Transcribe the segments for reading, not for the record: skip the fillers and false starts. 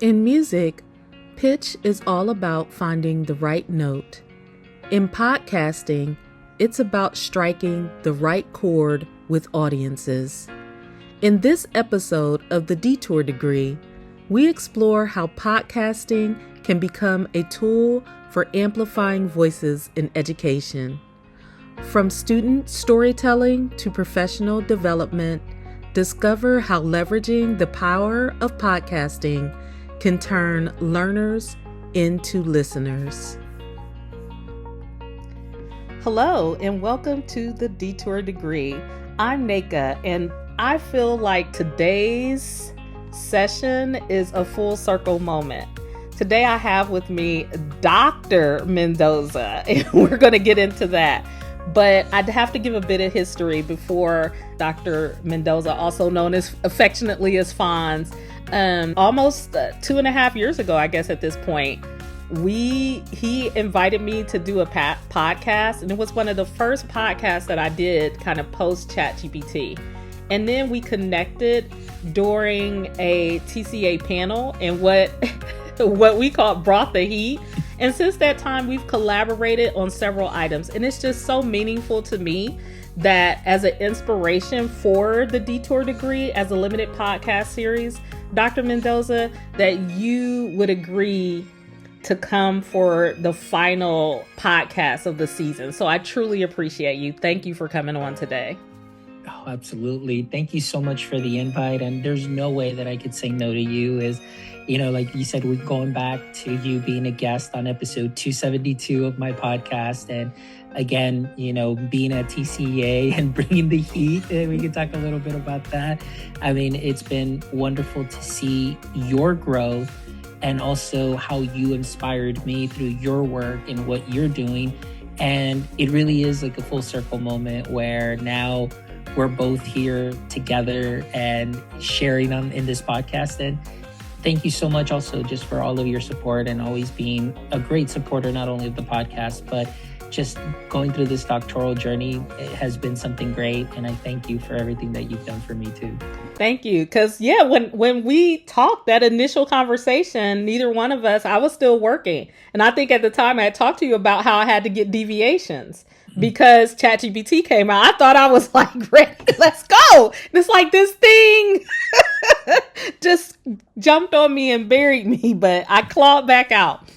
In music, pitch is all about finding the right note. In podcasting, it's about striking the right chord with audiences. In this episode of the Detour Degree, we explore how podcasting can become a tool for amplifying voices in education. From student storytelling to professional development, discover how leveraging the power of podcasting can turn learners into listeners. Hello, and welcome to the Detour Degree. I'm Naka, and I feel like today's session is a full circle moment. Today I have with me Dr. Mendoza, and we're going to get into that. But I'd have to give a bit of history before Dr. Mendoza, also known as affectionately as Fonz. Almost 2.5 years ago, I guess at this point, he invited me to do a podcast, and it was one of the first podcasts that I did kind of post ChatGPT. And then we connected during a TCA panel, and what we call brought the heat. And since that time, we've collaborated on several items, and it's just so meaningful to me that as an inspiration for the Detour Degree as a limited podcast series, Dr. Mendoza, that you would agree to come for the final podcast of the season. So I truly appreciate you. Thank you for coming on today. Oh, absolutely. Thank you so much for the invite. And there's no way that I could say no to you. Like you said, we're going back to you being a guest on episode 272 of my podcast. And again, being at TCA and bringing the heat, and we can talk a little bit about that. I mean, it's been wonderful to see your growth and also how you inspired me through your work and what you're doing. And it really is like a full circle moment where now we're both here together and sharing in this podcast. And thank you so much also just for all of your support and always being a great supporter, not only of the podcast, but just going through this doctoral journey. It has been something great. And I thank you for everything that you've done for me too. Thank you. Because when we talked, that initial conversation, neither one of us, I was still working. And I think at the time I had talked to you about how I had to get deviations because ChatGPT came out. I thought I was like, ready, let's go. And it's like this thing just jumped on me and buried me, but I clawed back out.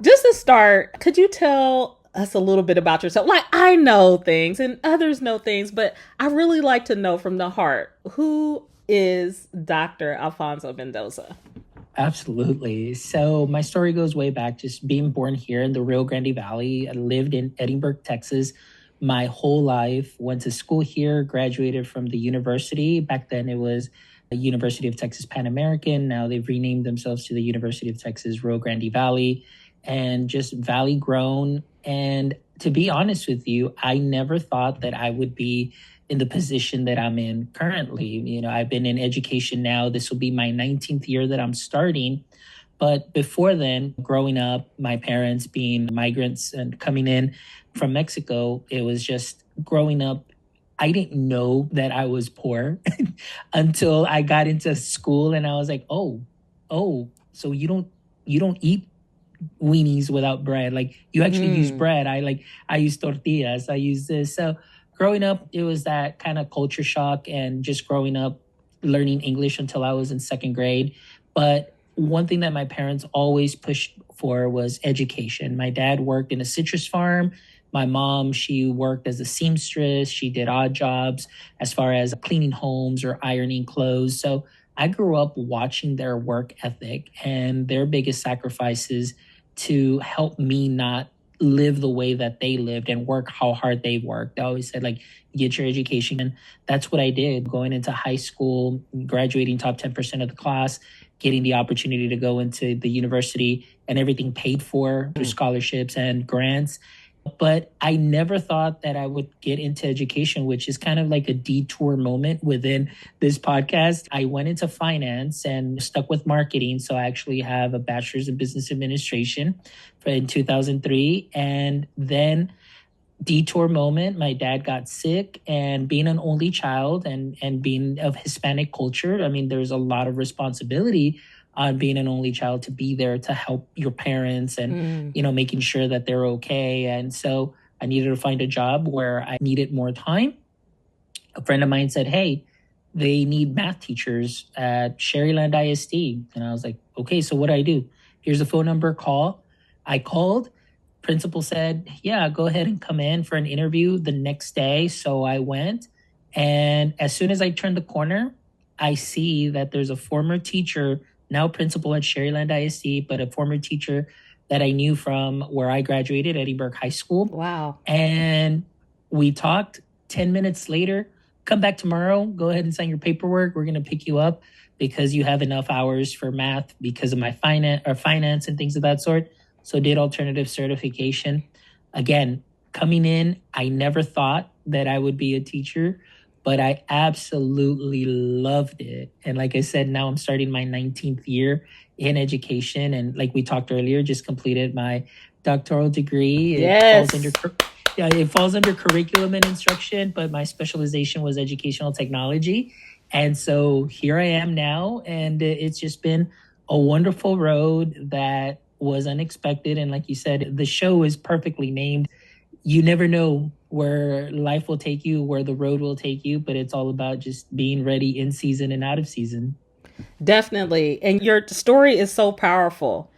Just to start, could you tell us a little bit about yourself? Like, I know things and others know things, but I really like to know from the heart, who is Dr. Alfonso Mendoza? Absolutely. So my story goes way back, just being born here in the Rio Grande Valley. I lived in Edinburgh, Texas, my whole life. Went to school here, graduated from the university. Back then it was the University of Texas Pan American. Now they've renamed themselves to the University of Texas Rio Grande Valley, and just valley grown. And to be honest with you, I never thought that I would be in the position that I'm in currently. I've been in education now. This will be my 19th year that I'm starting. But before then, growing up, my parents being migrants and coming in from Mexico, it was just growing up. I didn't know that I was poor until I got into school, and I was like, oh, so you don't eat weenies without bread. Like, you actually use bread. I use tortillas. I use this. So growing up, it was that kind of culture shock, and just growing up learning English until I was in second grade. But one thing that my parents always pushed for was education. My dad worked in a citrus farm. My mom, she worked as a seamstress. She did odd jobs as far as cleaning homes or ironing clothes. So I grew up watching their work ethic and their biggest sacrifices to help me not live the way that they lived and work how hard they worked. They always said, like, get your education. And that's what I did. Going into high school, graduating top 10% of the class, getting the opportunity to go into the university, and everything paid for through scholarships and grants. But I never thought that I would get into education, which is kind of like a detour moment within this podcast. I went into finance and stuck with marketing. So I actually have a bachelor's in business administration in 2003. And then detour moment, my dad got sick, and being an only child and being of Hispanic culture, I mean, there's a lot of responsibility. on being an only child, to be there to help your parents and, making sure that they're okay. And so I needed to find a job where I needed more time. A friend of mine said, hey, they need math teachers at Sherryland ISD. And I was like, okay, so what do I do? Here's a phone number, call. I called. Principal said, yeah, go ahead and come in for an interview the next day. So I went. And as soon as I turned the corner, I see that there's a former teacher, now principal at Sherryland ISD, but a former teacher that I knew from where I graduated, Edinburgh High School. Wow. And we talked. 10 minutes later, come back tomorrow, go ahead and sign your paperwork. We're going to pick you up because you have enough hours for math because of my finance and things of that sort. So did alternative certification. Again, coming in, I never thought that I would be a teacher, but I absolutely loved it. And like I said, now I'm starting my 19th year in education. And like we talked earlier, just completed my doctoral degree. Yes. It falls under curriculum and instruction, but my specialization was educational technology. And so here I am now, and it's just been a wonderful road that was unexpected. And like you said, the show is perfectly named. You never know where life will take you, where the road will take you, but it's all about just being ready in season and out of season. Definitely. And your story is so powerful.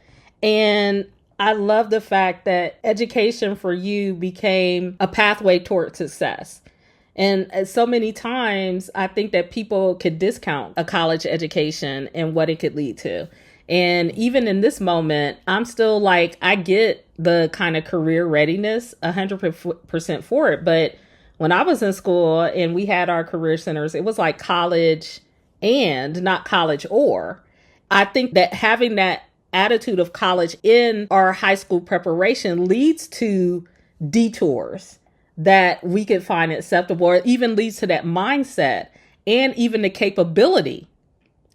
And I love the fact that education for you became a pathway toward success. And so many times, I think that people could discount a college education and what it could lead to. And even in this moment, I'm still like, I get the kind of career readiness 100% for it. But when I was in school and we had our career centers, it was like college and not college or. I think that having that attitude of college in our high school preparation leads to detours that we could find acceptable, or even leads to that mindset and even the capability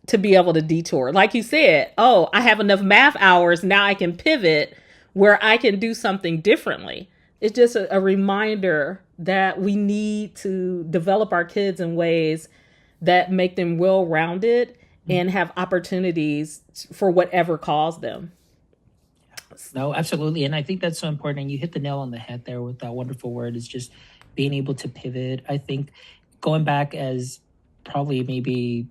to be able to detour. Like you said, oh, I have enough math hours. Now I can pivot where I can do something differently. It's just a reminder that we need to develop our kids in ways that make them well-rounded and have opportunities for whatever calls them. No, absolutely. And I think that's so important. And you hit the nail on the head there with that wonderful word, is just being able to pivot. I think going back as probably maybe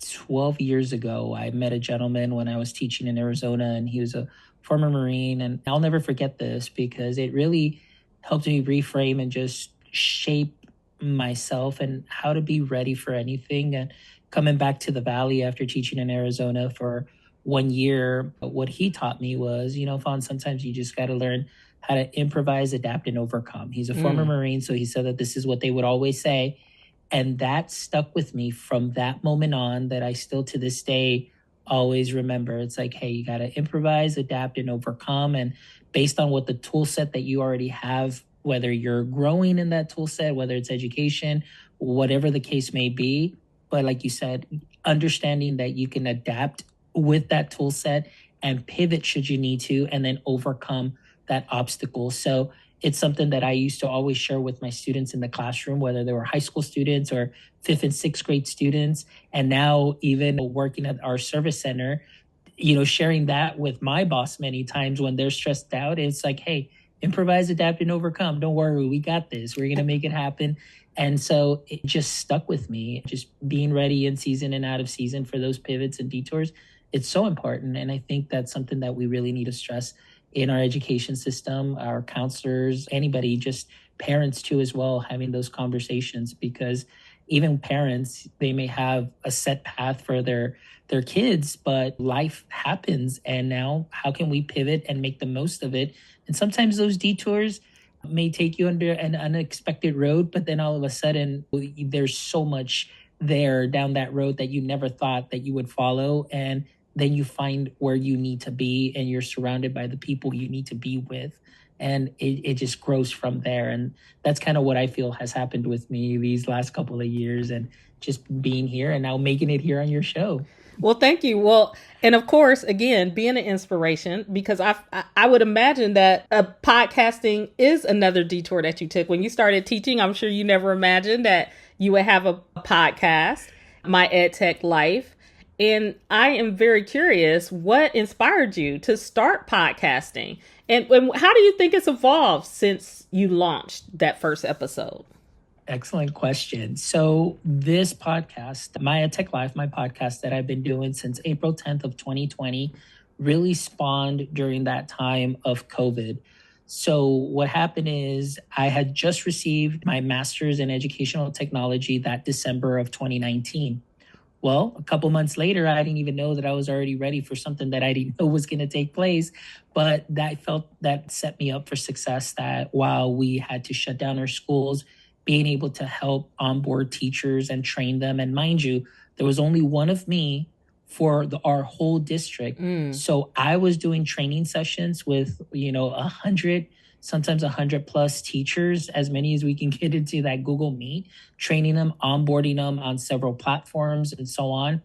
12 years ago, I met a gentleman when I was teaching in Arizona, and he was a former Marine. And I'll never forget this because it really helped me reframe and just shape myself and how to be ready for anything. And coming back to the Valley after teaching in Arizona for 1 year, what he taught me was, Fawn, sometimes you just got to learn how to improvise, adapt, and overcome. He's a former Marine, so he said that this is what they would always say. And that stuck with me from that moment on, that I still to this day always remember. It's like, hey, you got to improvise, adapt, and overcome. And based on what the tool set that you already have, whether you're growing in that tool set, whether it's education, whatever the case may be. But like you said, understanding that you can adapt with that tool set and pivot should you need to, and then overcome that obstacle. So it's something that I used to always share with my students in the classroom, whether they were high school students or 5th and 6th grade students. And now even working at our service center, sharing that with my boss many times when they're stressed out. It's like, hey, improvise, adapt, and overcome. Don't worry, we got this. We're going to make it happen. And so it just stuck with me, just being ready in season and out of season for those pivots and detours. It's so important. And I think that's something that we really need to stress in our education system, our counselors, anybody, just parents too as well, having those conversations, because even parents, they may have a set path for their kids, but life happens. And now how can we pivot and make the most of it? And sometimes those detours may take you under an unexpected road, but then all of a sudden there's so much there down that road that you never thought that you would follow. And then you find where you need to be, and you're surrounded by the people you need to be with. And it just grows from there. And that's kind of what I feel has happened with me these last couple of years, and just being here and now making it here on your show. Well, thank you. Well, and of course, again, being an inspiration, because I would imagine that podcasting is another detour that you took. When you started teaching, I'm sure you never imagined that you would have a podcast, My EdTech Life. And I am very curious, what inspired you to start podcasting? And how do you think it's evolved since you launched that first episode? Excellent question. So this podcast, my EdTech Life, my podcast that I've been doing since April 10th of 2020, really spawned during that time of COVID. So what happened is I had just received my master's in educational technology that December of 2019. Well, a couple months later, I didn't even know that I was already ready for something that I didn't know was going to take place. But that set me up for success. That while we had to shut down our schools, being able to help onboard teachers and train them. And mind you, there was only one of me for our whole district. So I was doing training sessions with, 100, sometimes 100 plus teachers, as many as we can get into that Google Meet, training them, onboarding them on several platforms and so on.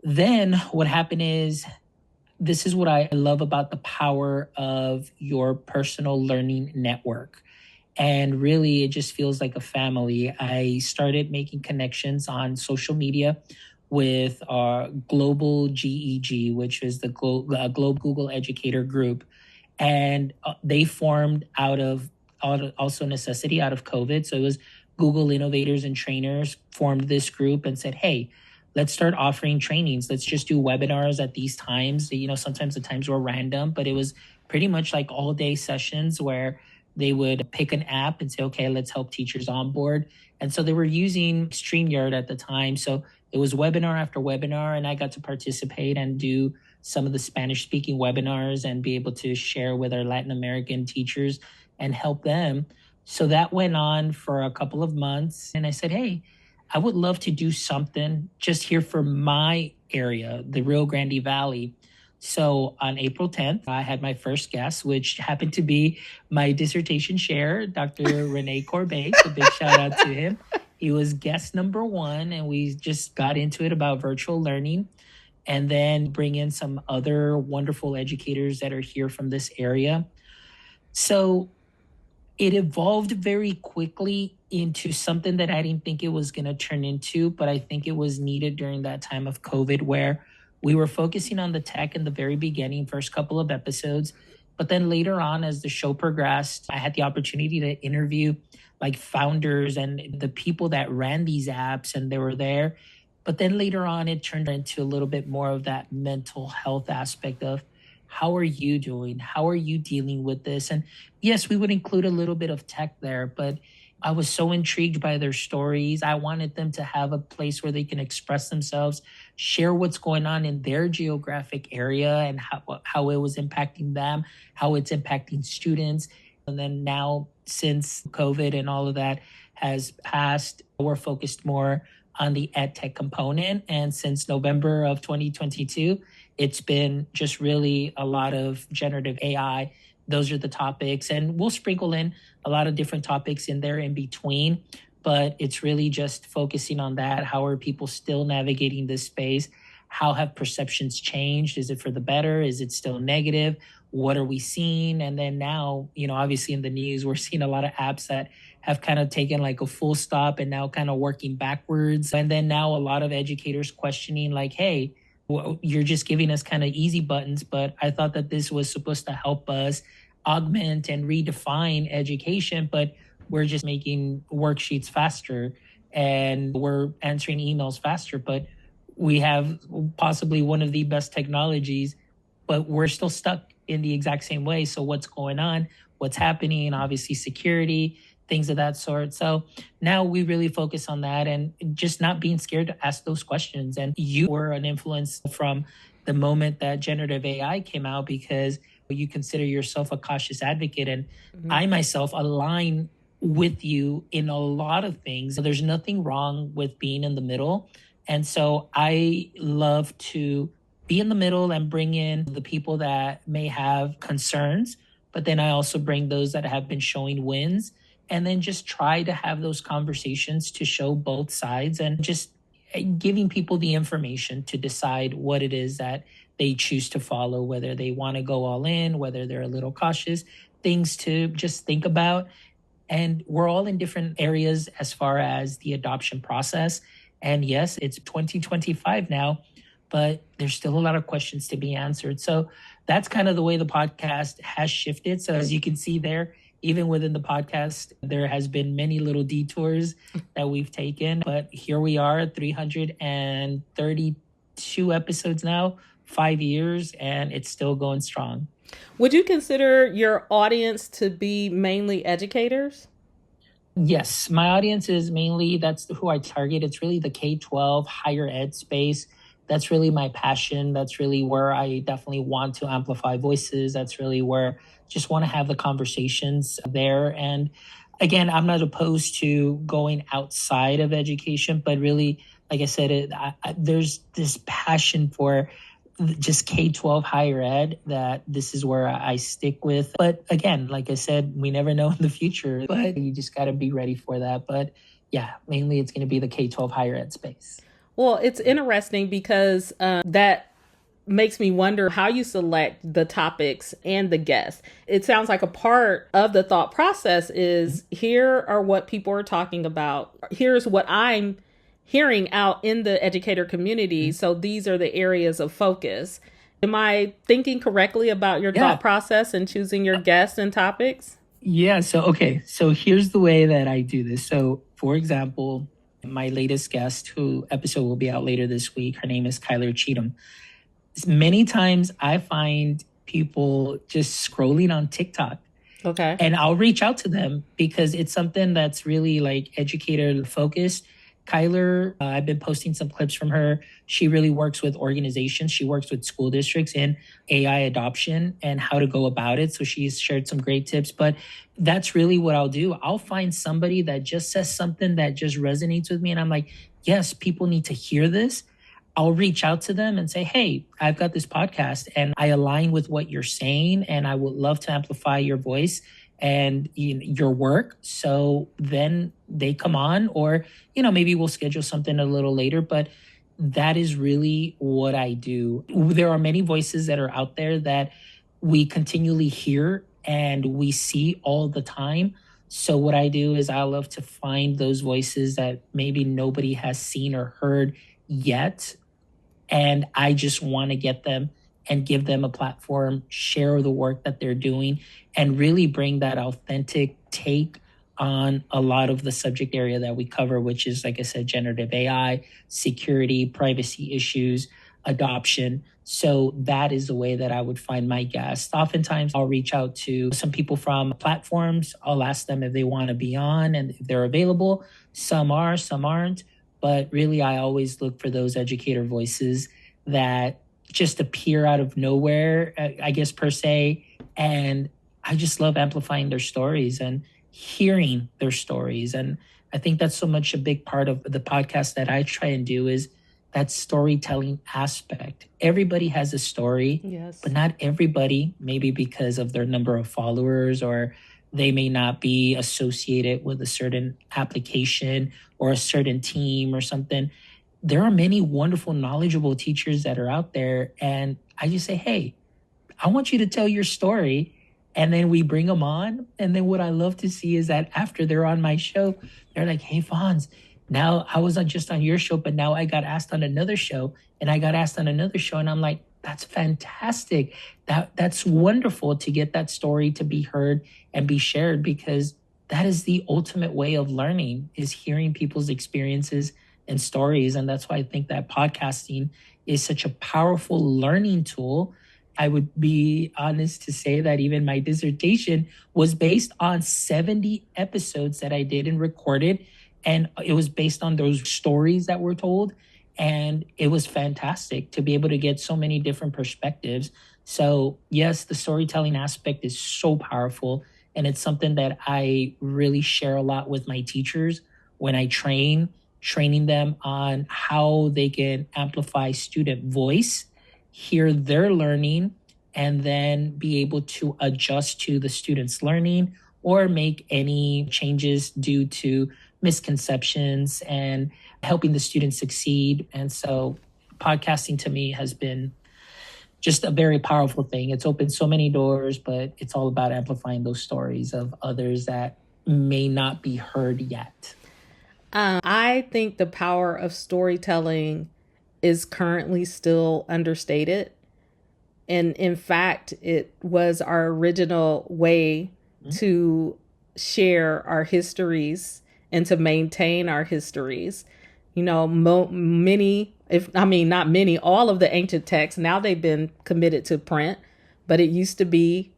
Then what happened is, this is what I love about the power of your personal learning network. And really, it just feels like a family. I started making connections on social media with our global GEG, which is the Global Google Educator Group. And they formed out of also necessity out of COVID. So it was Google innovators and trainers formed this group and said, hey, let's start offering trainings. Let's just do webinars at these times. Sometimes the times were random, but it was pretty much like all day sessions where they would pick an app and say, okay, let's help teachers onboard. And so they were using StreamYard at the time. So it was webinar after webinar, and I got to participate and do some of the Spanish speaking webinars and be able to share with our Latin American teachers and help them. So that went on for a couple of months. And I said, hey, I would love to do something just here for my area, the Rio Grande Valley. So on April 10th, I had my first guest, which happened to be my dissertation chair, Dr. Rene Corbet. So big shout out to him. He was guest number one, and we just got into it about virtual learning, and then bring in some other wonderful educators that are here from this area. So it evolved very quickly into something that I didn't think it was going to turn into, but I think it was needed during that time of COVID, where we were focusing on the tech in the very beginning, first couple of episodes. But then later on, as the show progressed, I had the opportunity to interview like founders and the people that ran these apps, and they were there. But then later on, it turned into a little bit more of that mental health aspect of, how are you doing? How are you dealing with this? And yes, we would include a little bit of tech there, but I was so intrigued by their stories. I wanted them to have a place where they can express themselves, share what's going on in their geographic area and how it was impacting them, how it's impacting students. And then now, since COVID and all of that has passed, we're focused more on the EdTech component. And since November of 2022, it's been just really a lot of generative AI. Those are the topics. And we'll sprinkle in a lot of different topics in there in between. But it's really just focusing on that. How are people still navigating this space? How have perceptions changed? Is it for the better? Is it still negative? What are we seeing? And then now, obviously in the news, we're seeing a lot of apps that have kind of taken like a full stop and now kind of working backwards. And then now a lot of educators questioning like, hey, well, you're just giving us kind of easy buttons, but I thought that this was supposed to help us augment and redefine education, but we're just making worksheets faster and we're answering emails faster, but we have possibly one of the best technologies, but we're still stuck in the exact same way. So what's going on? What's happening? Obviously security, things of that sort. So now we really focus on that and just not being scared to ask those questions. And you were an influence from the moment that generative AI came out, because you consider yourself a cautious advocate. And I myself align with you in a lot of things. There's nothing wrong with being in the middle. And so I love to be in the middle and bring in the people that may have concerns, but then I also bring those that have been showing wins, and then just try to have those conversations to show both sides and just giving people the information to decide what it is that they choose to follow, whether they want to go all in, whether they're a little cautious, things to just think about. And we're all in different areas as far as the adoption process. And yes, it's 2025 now, but there's still a lot of questions to be answered. So that's kind of the way the podcast has shifted. So as you can see there, even within the podcast, there has been many little detours that we've taken, but here we are, 332 episodes now, 5 years, and it's still going strong. Would you consider your audience to be mainly educators? Yes, my audience is mainly, that's who I target. It's really the K-12 higher ed space. That's really my passion. That's really where I definitely want to amplify voices. That's really where I just want to have the conversations there. And again, I'm not opposed to going outside of education, but really, like I said, there's this passion for just K-12 higher ed that this is where I stick with. But again, like I said, we never know in the future, but you just got to be ready for that. But yeah, mainly it's going to be the K-12 higher ed space. Well, it's interesting because that makes me wonder how you select the topics and the guests. It sounds like a part of the thought process is here are what people are talking about. Here's what I'm hearing out in the educator community. So these are the areas of focus. Am I thinking correctly about your thought process and choosing your guests and topics? Yeah. So here's the way that I do this. So for example, my latest guest, who episode will be out later this week, her name is Kyler Cheatham. Many times I find people just scrolling on TikTok. Okay. And I'll reach out to them because it's something that's really like educator focused. Kyler, I've been posting some clips from her. She really works with organizations. She works with school districts in AI adoption and how to go about it. So she's shared some great tips, but that's really what I'll do. I'll find somebody that just says something that just resonates with me. And I'm like, yes, people need to hear this. I'll reach out to them and say, hey, I've got this podcast and I align with what you're saying and I would love to amplify your voice and your work. So then they come on, or, maybe we'll schedule something a little later, but that is really what I do. There are many voices that are out there that we continually hear and we see all the time. So what I do is I love to find those voices that maybe nobody has seen or heard yet. And I just want to get them and give them a platform, share the work that they're doing, and really bring that authentic take on a lot of the subject area that we cover, which is, like I said, generative AI, security, privacy issues, adoption. So that is the way that I would find my guests. Oftentimes I'll reach out to some people from platforms. I'll ask them if they want to be on and if they're available. Some are, some aren't. But really, I always look for those educator voices that just appear out of nowhere, I guess, per se. And I just love amplifying their stories and hearing their stories. And I think that's so much a big part of the podcast that I try and do is that storytelling aspect. Everybody has a story, yes, but not everybody, maybe because of their number of followers, or they may not be associated with a certain application or a certain team or something. There are many wonderful, knowledgeable teachers that are out there. And I just say, hey, I want you to tell your story. And then we bring them on. And then what I love to see is that after they're on my show, they're like, hey, Fonz, now I was just on your show, but now I got asked on another show and I got asked on another show. And I'm like, that's fantastic. That's wonderful to get that story to be heard and be shared, because that is the ultimate way of learning, is hearing people's experiences and stories. And that's why I think that podcasting is such a powerful learning tool. I would be honest to say that even my dissertation was based on 70 episodes that I did and recorded. And it was based on those stories that were told. And it was fantastic to be able to get so many different perspectives. So yes, the storytelling aspect is so powerful. And it's something that I really share a lot with my teachers when I training them on how they can amplify student voice, hear their learning, and then be able to adjust to the student's learning or make any changes due to misconceptions and helping the students succeed. And so podcasting to me has been just a very powerful thing. It's opened so many doors, but it's all about amplifying those stories of others that may not be heard yet. I think the power of storytelling is currently still understated. And in fact, it was our original way to share our histories and to maintain our histories. You know, many, if I mean, not many, all of the ancient texts, now they've been committed to print, but it used to be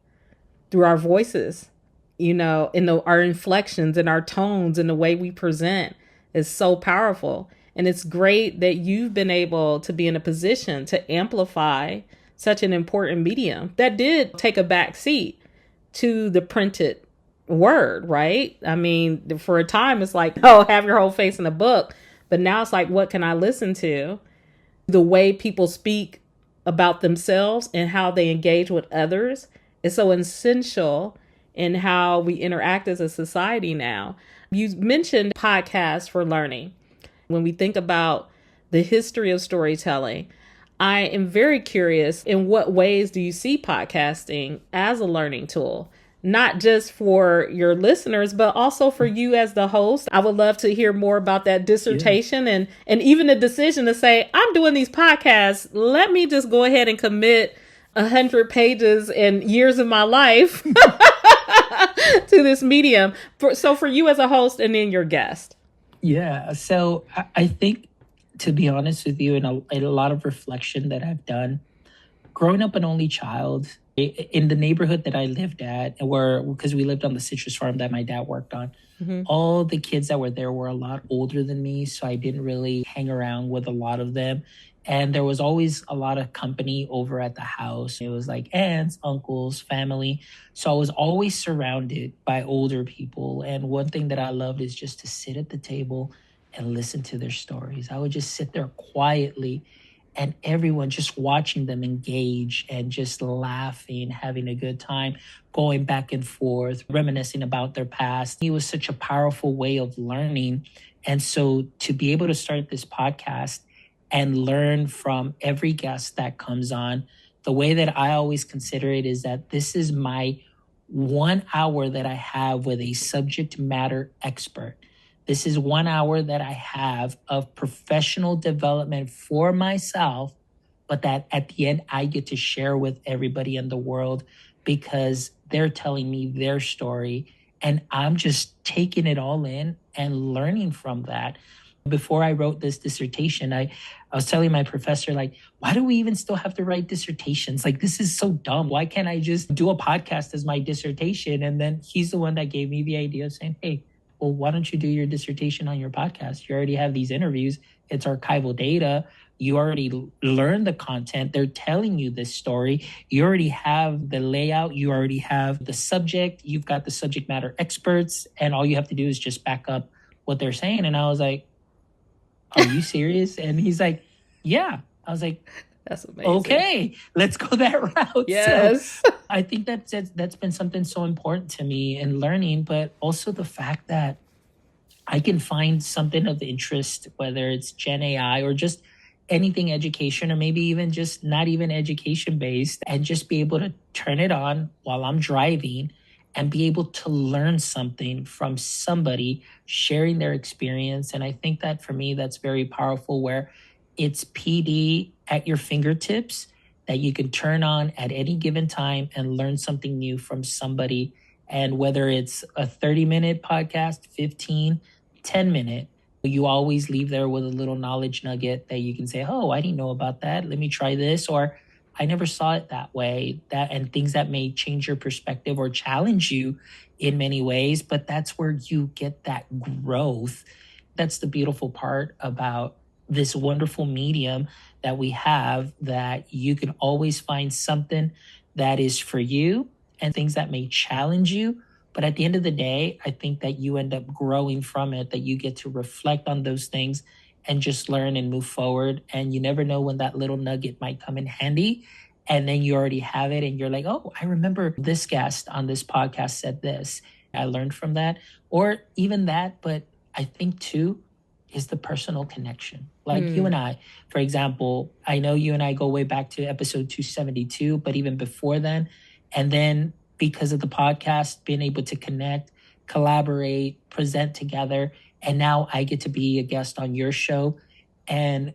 through our voices, you know, our inflections and our tones and the way we present is so powerful. And it's great that you've been able to be in a position to amplify such an important medium that did take a back seat to the printed word, right? I mean, for a time, it's like, oh, have your whole face in a book. But now it's like, what can I listen to? The way people speak about themselves and how they engage with others is so essential in how we interact as a society now. You mentioned podcasts for learning. When we think about the history of storytelling, I am very curious, in what ways do you see podcasting as a learning tool? Not just for your listeners, but also for you as the host. I would love to hear more about that dissertation and even the decision to say, I'm doing these podcasts. Let me just go ahead and commit 100 pages and years of my life to this medium. So for you as a host and then your guest. Yeah. So I think, to be honest with you, in a lot of reflection that I've done, growing up an only child in the neighborhood that I lived at, because we lived on the citrus farm that my dad worked on, all the kids that were there were a lot older than me. So I didn't really hang around with a lot of them. And there was always a lot of company over at the house. It was like aunts, uncles, family. So I was always surrounded by older people. And one thing that I loved is just to sit at the table and listen to their stories. I would just sit there quietly and everyone just watching them engage and just laughing, having a good time, going back and forth, reminiscing about their past. It was such a powerful way of learning. And so to be able to start this podcast and learn from every guest that comes on, the way that I always consider it is that this is my 1 hour that I have with a subject matter expert. This is 1 hour that I have of professional development for myself, but that at the end I get to share with everybody in the world because they're telling me their story and I'm just taking it all in and learning from that. Before I wrote this dissertation, I was telling my professor, like, why do we even still have to write dissertations? Like, this is so dumb. Why can't I just do a podcast as my dissertation? And then he's the one that gave me the idea of saying, hey, well, why don't you do your dissertation on your podcast? You already have these interviews. It's archival data. You already learned the content. They're telling you this story. You already have the layout. You already have the subject. You've got the subject matter experts. And all you have to do is just back up what they're saying. And I was like, are you serious? And he's like, yeah. I was like, that's amazing. Okay, let's go that route. Yes. So I think that's been something so important to me in learning, but also the fact that I can find something of interest, whether it's Gen AI or just anything education, or maybe even just not even education based, and just be able to turn it on while I'm driving and be able to learn something from somebody sharing their experience. And I think that for me, that's very powerful, where it's PD at your fingertips that you can turn on at any given time and learn something new from somebody. And whether it's a 30-minute podcast, 15, 10-minute, you always leave there with a little knowledge nugget that you can say, oh, I didn't know about that. Let me try this. Or I never saw it that way. And things that may change your perspective or challenge you in many ways. But that's where you get that growth. That's the beautiful part about this wonderful medium that we have, that you can always find something that is for you and things that may challenge you. But at the end of the day, I think that you end up growing from it, that you get to reflect on those things and just learn and move forward. And you never know when that little nugget might come in handy. And then you already have it and you're like, oh, I remember this guest on this podcast said this. I learned from that. Or even that, but I think too, is the personal connection. Like you and I, for example, I know you and I go way back to episode 272, but even before then. And then because of the podcast, being able to connect, collaborate, present together. And now I get to be a guest on your show. And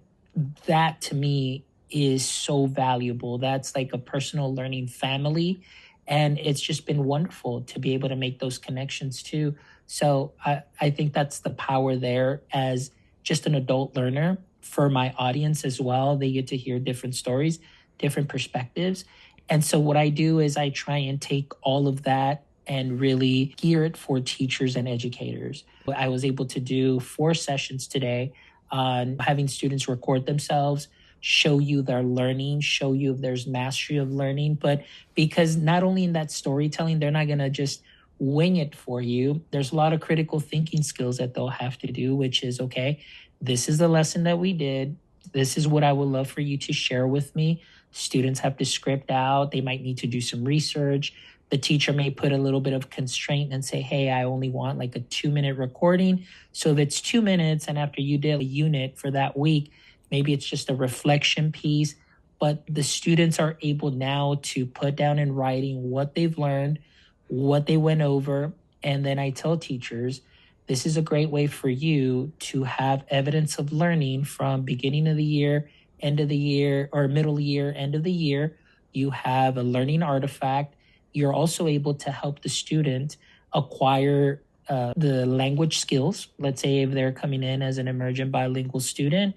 that to me is so valuable. That's like a personal learning family. And it's just been wonderful to be able to make those connections too. So I think that's the power there as just an adult learner for my audience as well. They get to hear different stories, different perspectives. And so what I do is I try and take all of that and really gear it for teachers and educators. I was able to do 4 sessions today on having students record themselves, show you their learning, show you if there's mastery of learning. But because not only in that storytelling, they're not going to just wing it for you. There's a lot of critical thinking skills that they'll have to do, which is, okay, this is the lesson that we did. This is what I would love for you to share with me. Students have to script out. They might need to do some research. The teacher may put a little bit of constraint and say, hey, I only want like a 2-minute recording. So if it's 2 minutes and after you did a unit for that week, maybe it's just a reflection piece, but the students are able now to put down in writing what they've learned, what they went over. And then I tell teachers, this is a great way for you to have evidence of learning from beginning of the year, end of the year, or middle year, end of the year. You have a learning artifact. You're also able to help the student acquire the language skills. Let's say if they're coming in as an emergent bilingual student,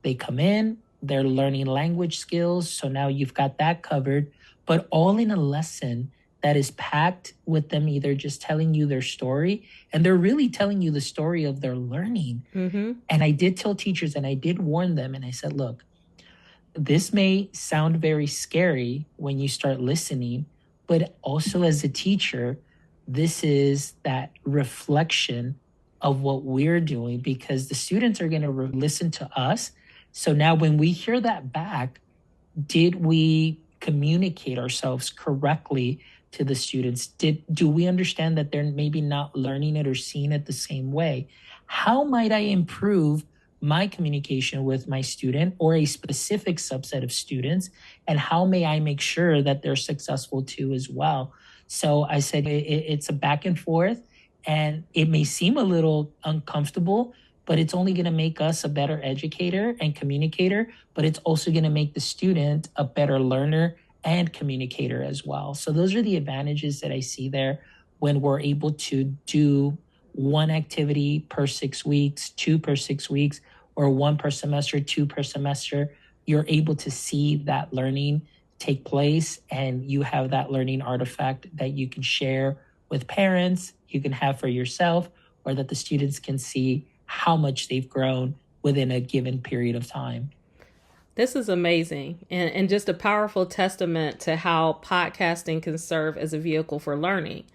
they come in, they're learning language skills. So now you've got that covered, but all in a lesson that is packed with them either just telling you their story, and they're really telling you the story of their learning. Mm-hmm. And I did tell teachers, and I did warn them, and I said, look, this may sound very scary when you start listening, but also as a teacher, this is that reflection of what we're doing, because the students are going to listen to us. So now when we hear that back, did we communicate ourselves correctly to the students? Do we understand that they're maybe not learning it or seeing it the same way? How might I improve my communication with my student or a specific subset of students? And how may I make sure that they're successful too as well? So I said it's a back and forth, and it may seem a little uncomfortable, but it's only going to make us a better educator and communicator, but it's also going to make the student a better learner and communicator as well. So those are the advantages that I see there when we're able to do 1 activity per 6 weeks, 2 per 6 weeks, or 1 per semester, 2 per semester. You're able to see that learning take place, and you have that learning artifact that you can share with parents, you can have for yourself, or that the students can see how much they've grown within a given period of time. This is amazing, and just a powerful testament to how podcasting can serve as a vehicle for learning.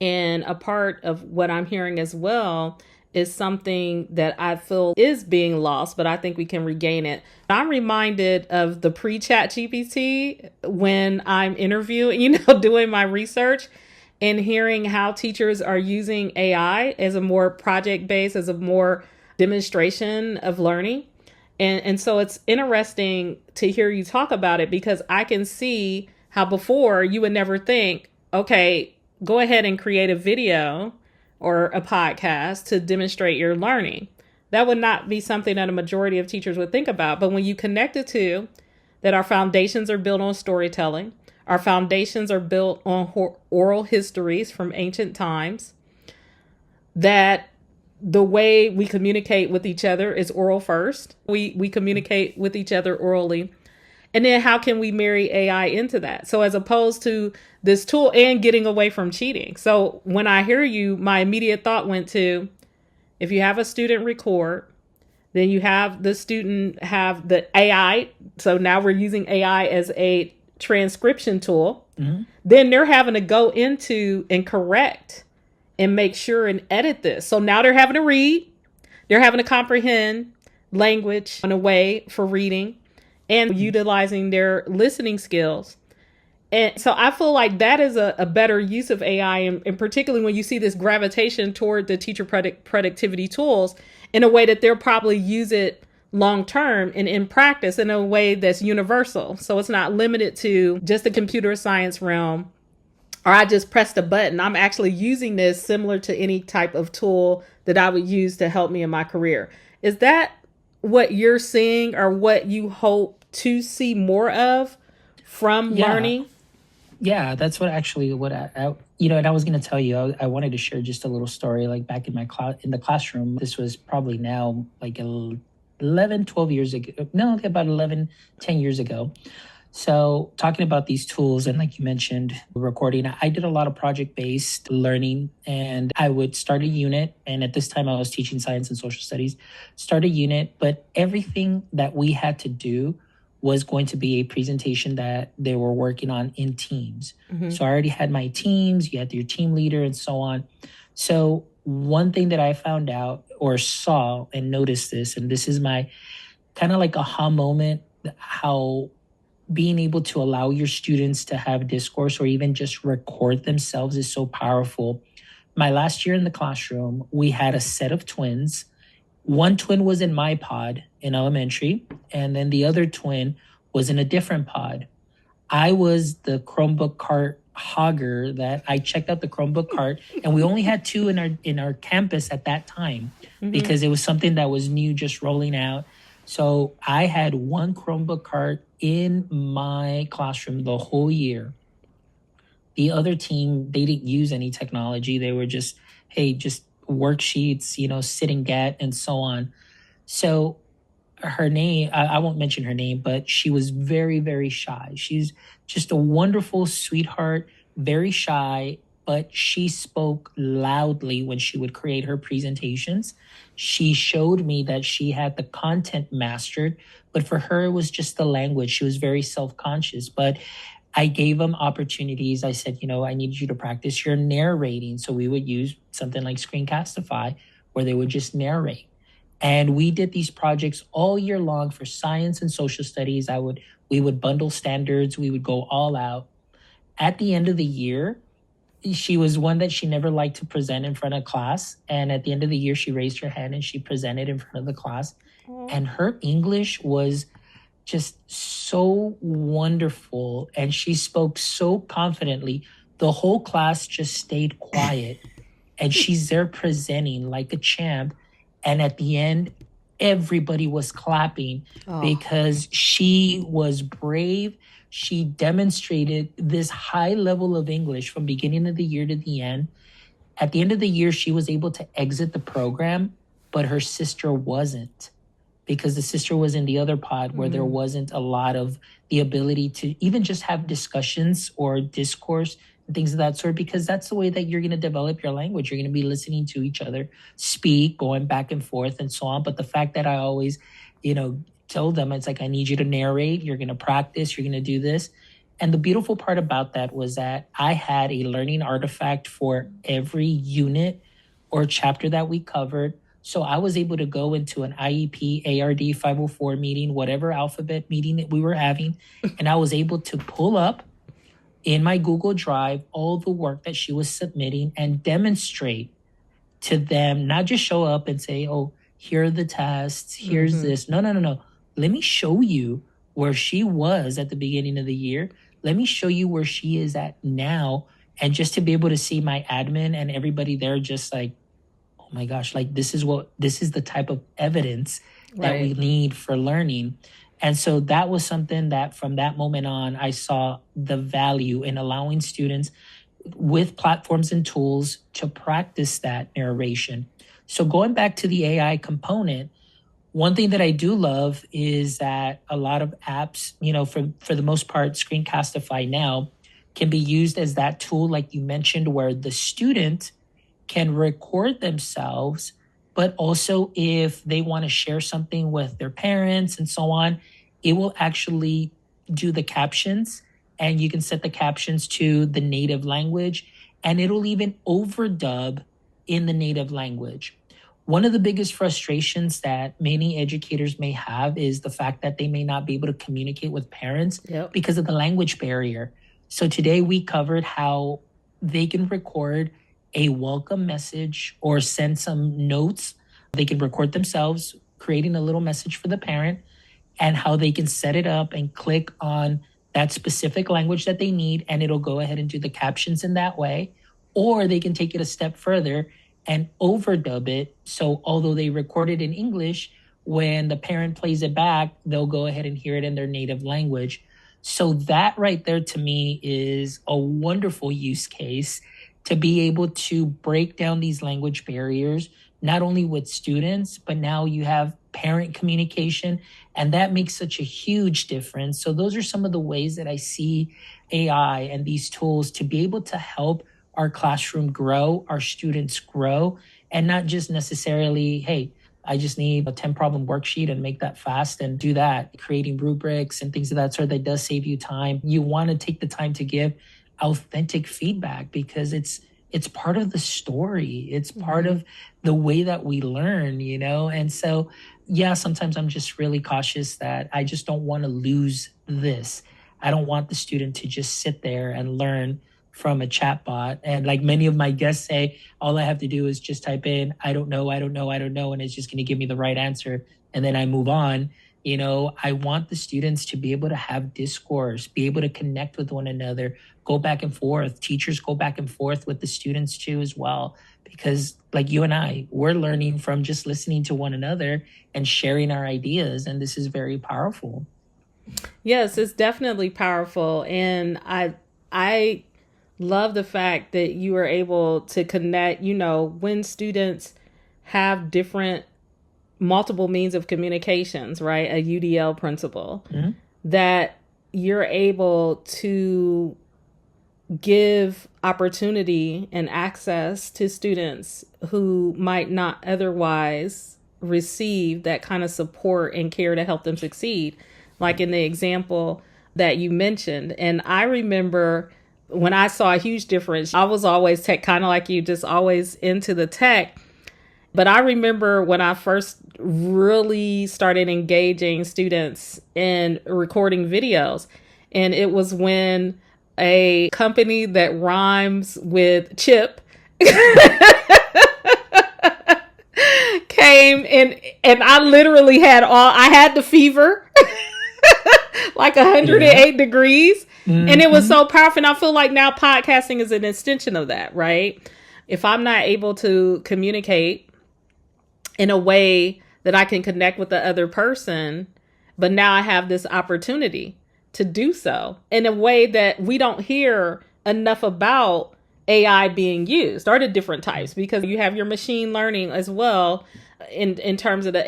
And a part of what I'm hearing as well is something that I feel is being lost, but I think we can regain it. I'm reminded of the pre-chat GPT when I'm interviewing, doing my research and hearing how teachers are using AI as a more project-based, as a more demonstration of learning. And so it's interesting to hear you talk about it, because I can see how before you would never think, okay, go ahead and create a video or a podcast to demonstrate your learning. That would not be something that a majority of teachers would think about. But when you connect it to that our foundations are built on storytelling, our foundations are built on oral histories from ancient times, that the way we communicate with each other is oral first. We communicate with each other orally. And then how can we marry AI into that? So as opposed to this tool and getting away from cheating. So when I hear you, my immediate thought went to, if you have a student record, then you have the student have the AI. So now we're using AI as a transcription tool. Mm-hmm. Then they're having to go into and correct and make sure and edit this. So now they're having to read, they're having to comprehend language in a way for reading and utilizing their listening skills. And so I feel like that is a better use of AI, and particularly when you see this gravitation toward the teacher productivity tools in a way that they'll probably use it long term and in practice in a way that's universal. So it's not limited to just the computer science realm, or I just pressed a button. I'm actually using this similar to any type of tool that I would use to help me in my career. Is that what you're seeing or what you hope to see more of from Yeah, learning? yeah, that's what actually what and I was going to tell you, I wanted to share just a little story. Like back in my class, in the classroom, this was probably now like 11, 12 years ago. No, about 11, 10 years ago. So, talking about these tools, and like you mentioned, recording, I did a lot of project based learning, and I would start a unit. And at this time, I was teaching science and social studies, start a unit, but everything that we had to do was going to be a presentation that they were working on in teams. Mm-hmm. So, I already had my teams, you had your team leader, and so on. So, one thing that I found out or saw and noticed this, and this is my kind of like aha moment, how being able to allow your students to have discourse or even just record themselves is so powerful. My last year in the classroom, we had a set of twins. One twin was in my pod in elementary, and then the other twin was in a different pod. I was the Chromebook cart hogger that I checked out the Chromebook cart, and we only had two in our campus at that time because it was something that was new, just rolling out. So I had one Chromebook cart in my classroom the whole year. The other team, they didn't use any technology. They were just, hey, just worksheets, sit and get, and so on. So her name, I won't mention her name, but she was very, very shy. She's just a wonderful sweetheart, very shy, but she spoke loudly when she would create her presentations. She showed me that she had the content mastered, but for her, it was just the language. She was very self conscious, but I gave them opportunities. I said, I need you to practice your narrating. So we would use something like Screencastify where they would just narrate. And we did these projects all year long for science and social studies. We would bundle standards, we would go all out. At the end of the year, she was one that she never liked to present in front of class. And at the end of the year, she raised her hand and she presented in front of the class. And her English was just so wonderful. And she spoke so confidently. The whole class just stayed quiet. And she's there presenting like a champ. And at the end, everybody was clapping because she was brave. She demonstrated this high level of English from beginning of the year to the end. At the end of the year, she was able to exit the program, but her sister wasn't, because the sister was in the other pod where there wasn't a lot of the ability to even just have discussions or discourse and things of that sort, because that's the way that you're going to develop your language. You're going to be listening to each other speak, going back and forth and so on. But the fact that I always, tell them, it's like, I need you to narrate, you're going to practice, you're going to do this. And the beautiful part about that was that I had a learning artifact for every unit or chapter that we covered. So I was able to go into an IEP, ARD 504 meeting, whatever alphabet meeting that we were having, and I was able to pull up in my Google Drive all the work that she was submitting and demonstrate to them, not just show up and say, oh, here are the tests, here's this. No. Let me show you where she was at the beginning of the year. Let me show you where she is at now. And just to be able to see my admin and everybody there just like, oh my gosh, like this is the type of evidence that we need for learning. And so that was something that from that moment on, I saw the value in allowing students with platforms and tools to practice that narration. So going back to the AI component, one thing that I do love is that a lot of apps, for the most part, Screencastify now can be used as that tool, like you mentioned, where the student can record themselves, but also if they want to share something with their parents and so on, it will actually do the captions, and you can set the captions to the native language, and it'll even overdub in the native language. One of the biggest frustrations that many educators may have is the fact that they may not be able to communicate with parents because of the language barrier. So today we covered how they can record a welcome message or send some notes. They can record themselves, creating a little message for the parent, and how they can set it up and click on that specific language that they need, and it'll go ahead and do the captions in that way. Or they can take it a step further and overdub it. So although they recorded in English, when the parent plays it back, they'll go ahead and hear it in their native language. So that right there to me is a wonderful use case to be able to break down these language barriers, not only with students, but now you have parent communication, and that makes such a huge difference. So those are some of the ways that I see AI and these tools to be able to help our classroom grow, our students grow, and not just necessarily, hey, I just need a 10 problem worksheet and make that fast and do that. Creating rubrics and things of that sort, that does save you time. You want to take the time to give authentic feedback because it's part of the story. It's part of the way that we learn, you know? And so, yeah, sometimes I'm just really cautious that I just don't want to lose this. I don't want the student to just sit there and learn from a chatbot. And like many of my guests say, all I have to do is just type in, I don't know, and it's just going to give me the right answer. And then I move on. You know, I want the students to be able to have discourse, be able to connect with one another, go back and forth. Teachers go back and forth with the students too as well. Because like you and I, we're learning from just listening to one another and sharing our ideas. And this is very powerful. Yes, it's definitely powerful. And I love the fact that you are able to connect, you know, when students have different multiple means of communications, right? A UDL principle, that you're able to give opportunity and access to students who might not otherwise receive that kind of support and care to help them succeed. Like in the example that you mentioned. And I remember when I saw a huge difference, I was always tech, kind of like you, just always into the tech. But I remember when I first really started engaging students in recording videos. And it was when a company that rhymes with chip came in, and I literally I had the fever, like 108 degrees. And it was so powerful. And I feel like now podcasting is an extension of that, right? If I'm not able to communicate in a way that I can connect with the other person, but now I have this opportunity to do so in a way that we don't hear enough about AI being used, or the different types, because you have your machine learning as well in terms of the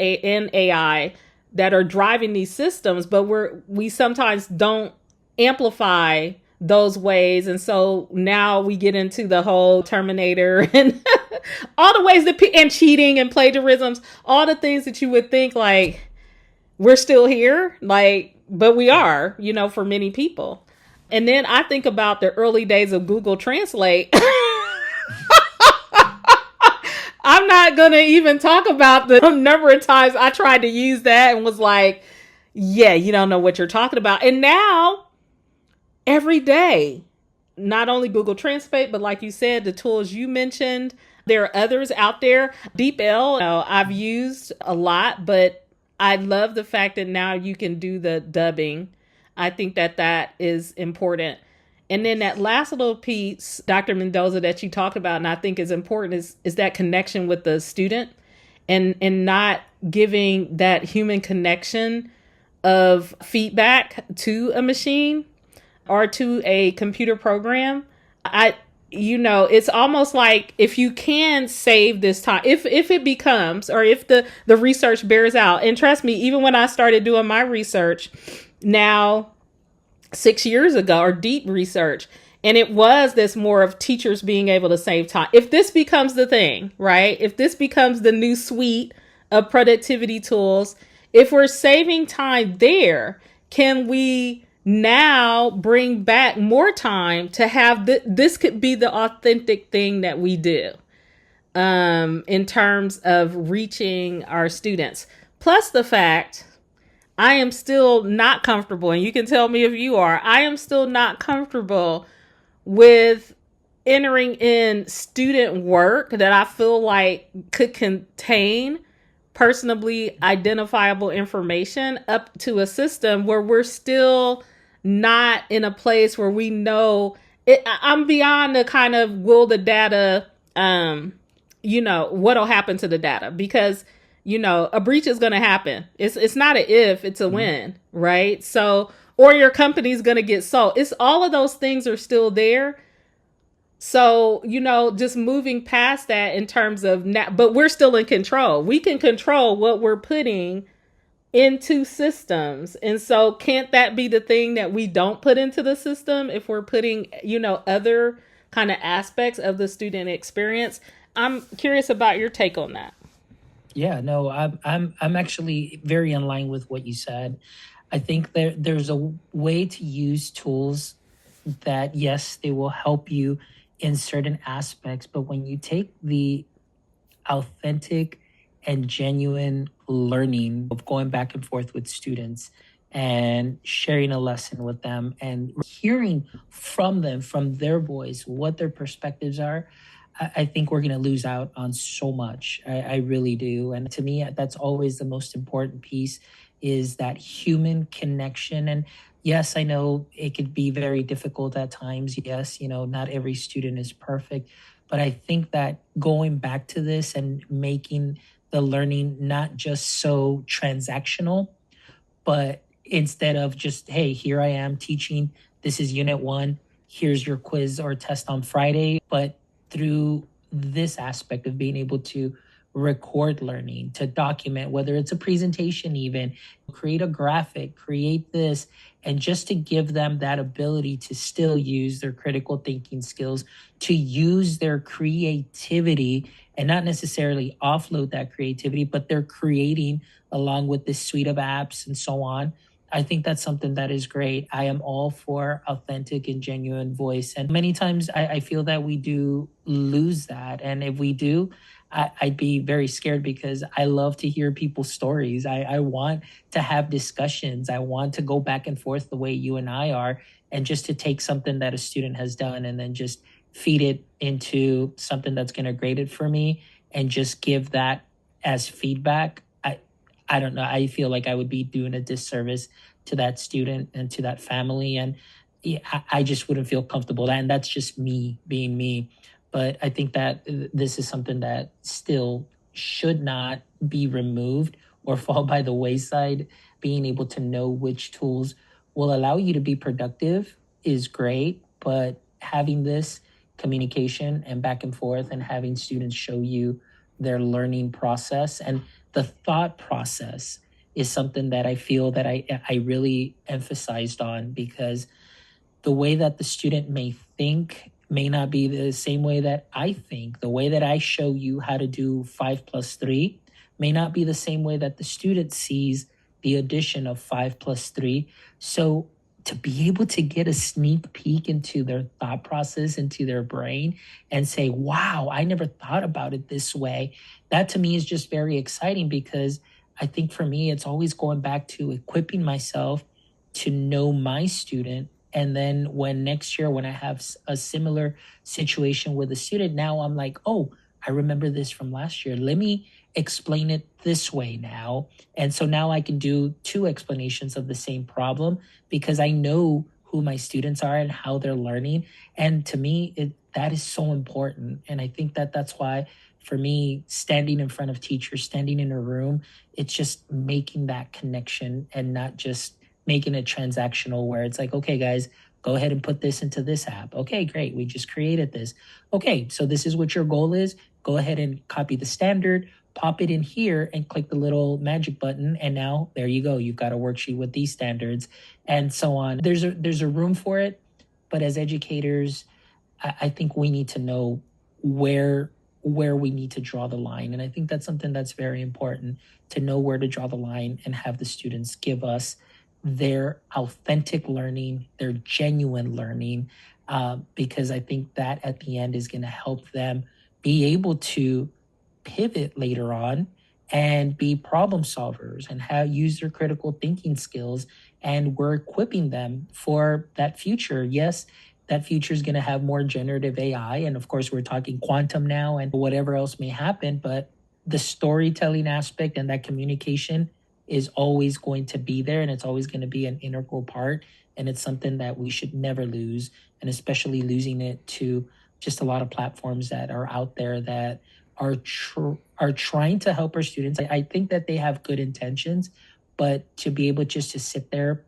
AI that are driving these systems, but we sometimes don't amplify those ways. And so now we get into the whole Terminator and all the ways that and cheating and plagiarisms, all the things that you would think like we're still here, like, but we are, you know, for many people. And then I think about the early days of Google Translate. I'm not going to even talk about the number of times I tried to use that and was like, yeah, you don't know what you're talking about. And now every day, not only Google Translate, but like you said, the tools you mentioned, there are others out there. DeepL, you know, I've used a lot, but I love the fact that now you can do the dubbing. I think that is important. And then that last little piece, Dr. Mendoza, that you talked about, and I think is important, is that connection with the student and not giving that human connection of feedback to a machine or to a computer program. It's almost like if you can save this time, if it becomes, or if the research bears out, and trust me, even when I started doing my research now 6 years ago, or deep research, and it was this more of teachers being able to save time. If this becomes the thing, right? If this becomes the new suite of productivity tools, if we're saving time there, can we now bring back more time to have this could be the authentic thing that we do in terms of reaching our students. Plus the fact I am still not comfortable, and you can tell me if you are, I am still not comfortable with entering in student work that I feel like could contain personally identifiable information up to a system where we're still not in a place where we know it. I'm beyond the kind of will the data, what'll happen to the data, because a breach is going to happen. It's not a if, it's a when, right? So, or your company's going to get sold. It's all of those things are still there. So, just moving past that in terms of now, but we're still in control. We can control what we're putting into systems. And so, can't that be the thing that we don't put into the system if we're putting, other kind of aspects of the student experience? I'm curious about your take on that. Yeah, no, I'm actually very in line with what you said. I think there's a way to use tools that, yes, they will help you in certain aspects, but when you take the authentic and genuine learning of going back and forth with students and sharing a lesson with them and hearing from them, from their voice, what their perspectives are, I think we're going to lose out on so much. I really do. And to me, that's always the most important piece, is that human connection. And yes, I know it could be very difficult at times. Yes, not every student is perfect. But I think that going back to this and making the learning not just so transactional, but instead of just, hey, here I am teaching, this is unit one, here's your quiz or test on Friday, but through this aspect of being able to record learning, to document, whether it's a presentation, even create a graphic, create this, and just to give them that ability to still use their critical thinking skills, to use their creativity and not necessarily offload that creativity, but they're creating along with this suite of apps and so on. I think that's something that is great. I am all for authentic and genuine voice. And many times I feel that we do lose that. And if we do, I'd be very scared, because I love to hear people's stories. I want to have discussions. I want to go back and forth the way you and I are, and just to take something that a student has done and then just feed it into something that's going to grade it for me and just give that as feedback. I don't know. I feel like I would be doing a disservice to that student and to that family. And yeah, I just wouldn't feel comfortable. And that's just me being me. But I think that this is something that still should not be removed or fall by the wayside. Being able to know which tools will allow you to be productive is great. But having this communication and back and forth, and having students show you their learning process and the thought process, is something that I feel that I really emphasized on, because the way that the student may think may not be the same way that I think. The way that I show you how to do 5 plus 3 may not be the same way that the student sees the addition of 5 plus 3. So to be able to get a sneak peek into their thought process, into their brain, and say, wow, I never thought about it this way, that to me is just very exciting, because I think for me, it's always going back to equipping myself to know my student. And then when next year, when I have a similar situation with a student, now I'm like, oh, I remember this from last year. Let me explain it this way now. And so now I can do two explanations of the same problem, because I know who my students are and how they're learning. And to me, that is so important. And I think that that's why, for me, standing in front of teachers, standing in a room, it's just making that connection and not just making it transactional, where it's like, okay, guys, go ahead and put this into this app. Okay, great. We just created this. Okay, so this is what your goal is. Go ahead and copy the standard, pop it in here, and click the little magic button. And now there you go. You've got a worksheet with these standards and so on. There's a room for it. But as educators, I think we need to know where we need to draw the line. And I think that's something that's very important, to know where to draw the line and have the students give us their authentic learning, their genuine learning, because I think that at the end is going to help them be able to pivot later on and be problem solvers and use their critical thinking skills. And we're equipping them for that future. Yes, that future is going to have more generative AI. And of course, we're talking quantum now and whatever else may happen. But the storytelling aspect and that communication is always going to be there, and it's always going to be an integral part. And it's something that we should never lose, and especially losing it to just a lot of platforms that are out there that are trying to help our students. I think that they have good intentions, but to be able just to sit there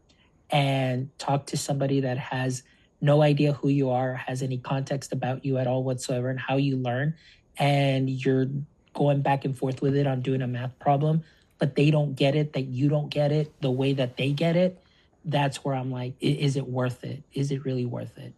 and talk to somebody that has no idea who you are, has any context about you at all whatsoever, and how you learn, and you're going back and forth with it on doing a math problem, but they don't get it, that you don't get it the way that they get it. That's where I'm like, is it worth it? Is it really worth it?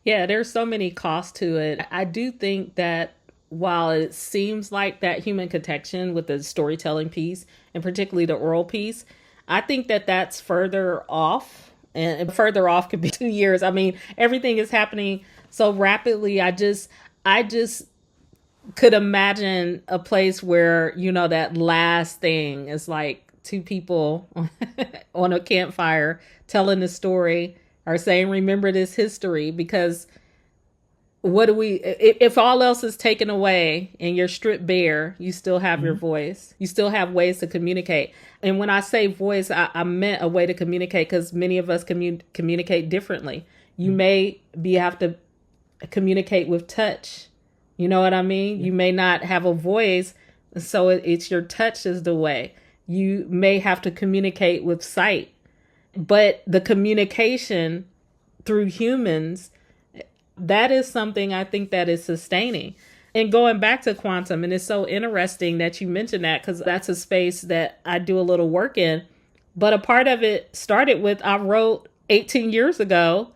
Yeah, there's so many costs to it. I do think that while it seems like that human connection with the storytelling piece, and particularly the oral piece, I think that that's further off. And further off could be 2 years. I mean, everything is happening so rapidly. I just could imagine a place where, that last thing is like two people on a campfire telling the story or saying, remember this history, because what do we, if all else is taken away and you're stripped bare, you still have your Mhm. voice, you still have ways to communicate. And when I say voice, I meant a way to communicate, because many of us communicate differently. You Mhm. may be have to communicate with touch. You know what I mean? Yeah. You may not have a voice, so it's your touch is the way. You may have to communicate with sight, but the communication through humans, that is something I think that is sustaining. And going back to quantum, and it's so interesting that you mentioned that, because that's a space that I do a little work in. But a part of it started with, I wrote 18 years ago,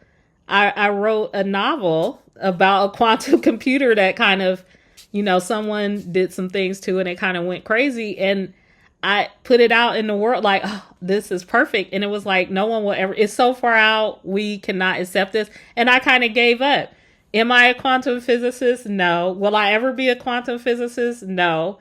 I wrote a novel about a quantum computer that kind of, someone did some things to it and it kind of went crazy. And I put it out in the world like, oh, this is perfect. And it was like, no one will ever, it's so far out, we cannot accept this. And I kind of gave up. Am I a quantum physicist? No. Will I ever be a quantum physicist? No.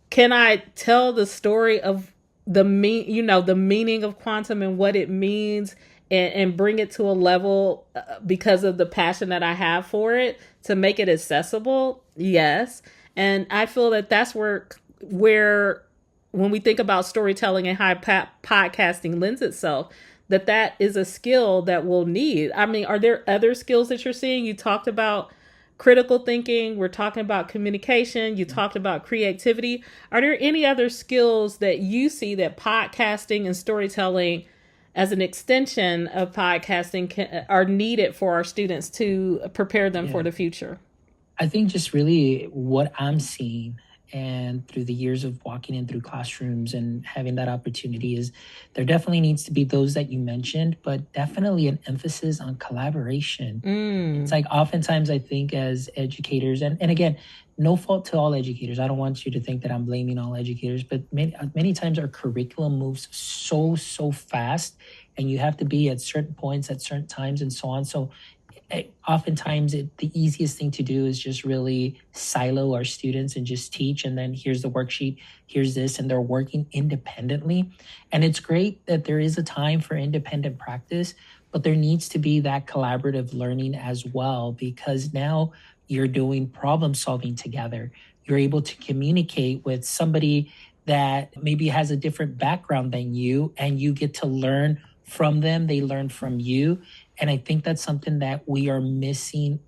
Can I tell the story of the meaning of quantum and what it means, and bring it to a level, because of the passion that I have for it, to make it accessible? Yes. And I feel that that's where when we think about storytelling and podcasting lends itself, that is a skill that we'll need. I mean, are there other skills that you're seeing? You talked about critical thinking, we're talking about communication, you talked about creativity. Are there any other skills that you see that podcasting and storytelling as an extension of podcasting are needed for our students to prepare them for Yeah. the future? I think just really what I'm seeing, and through the years of walking in through classrooms and having that opportunity, is there definitely needs to be those that you mentioned, but definitely an emphasis on collaboration. It's Mm. like oftentimes I think as educators, and again, no fault to all educators. I don't want you to think that I'm blaming all educators, but many times our curriculum moves so fast, and you have to be at certain points at certain times and so on. So oftentimes the easiest thing to do is just really silo our students and just teach, and then here's the worksheet, here's this, and they're working independently. And it's great that there is a time for independent practice, but there needs to be that collaborative learning as well, because now you're doing problem solving together. You're able to communicate with somebody that maybe has a different background than you, and you get to learn from them, they learn from you. And I think that's something that we're missing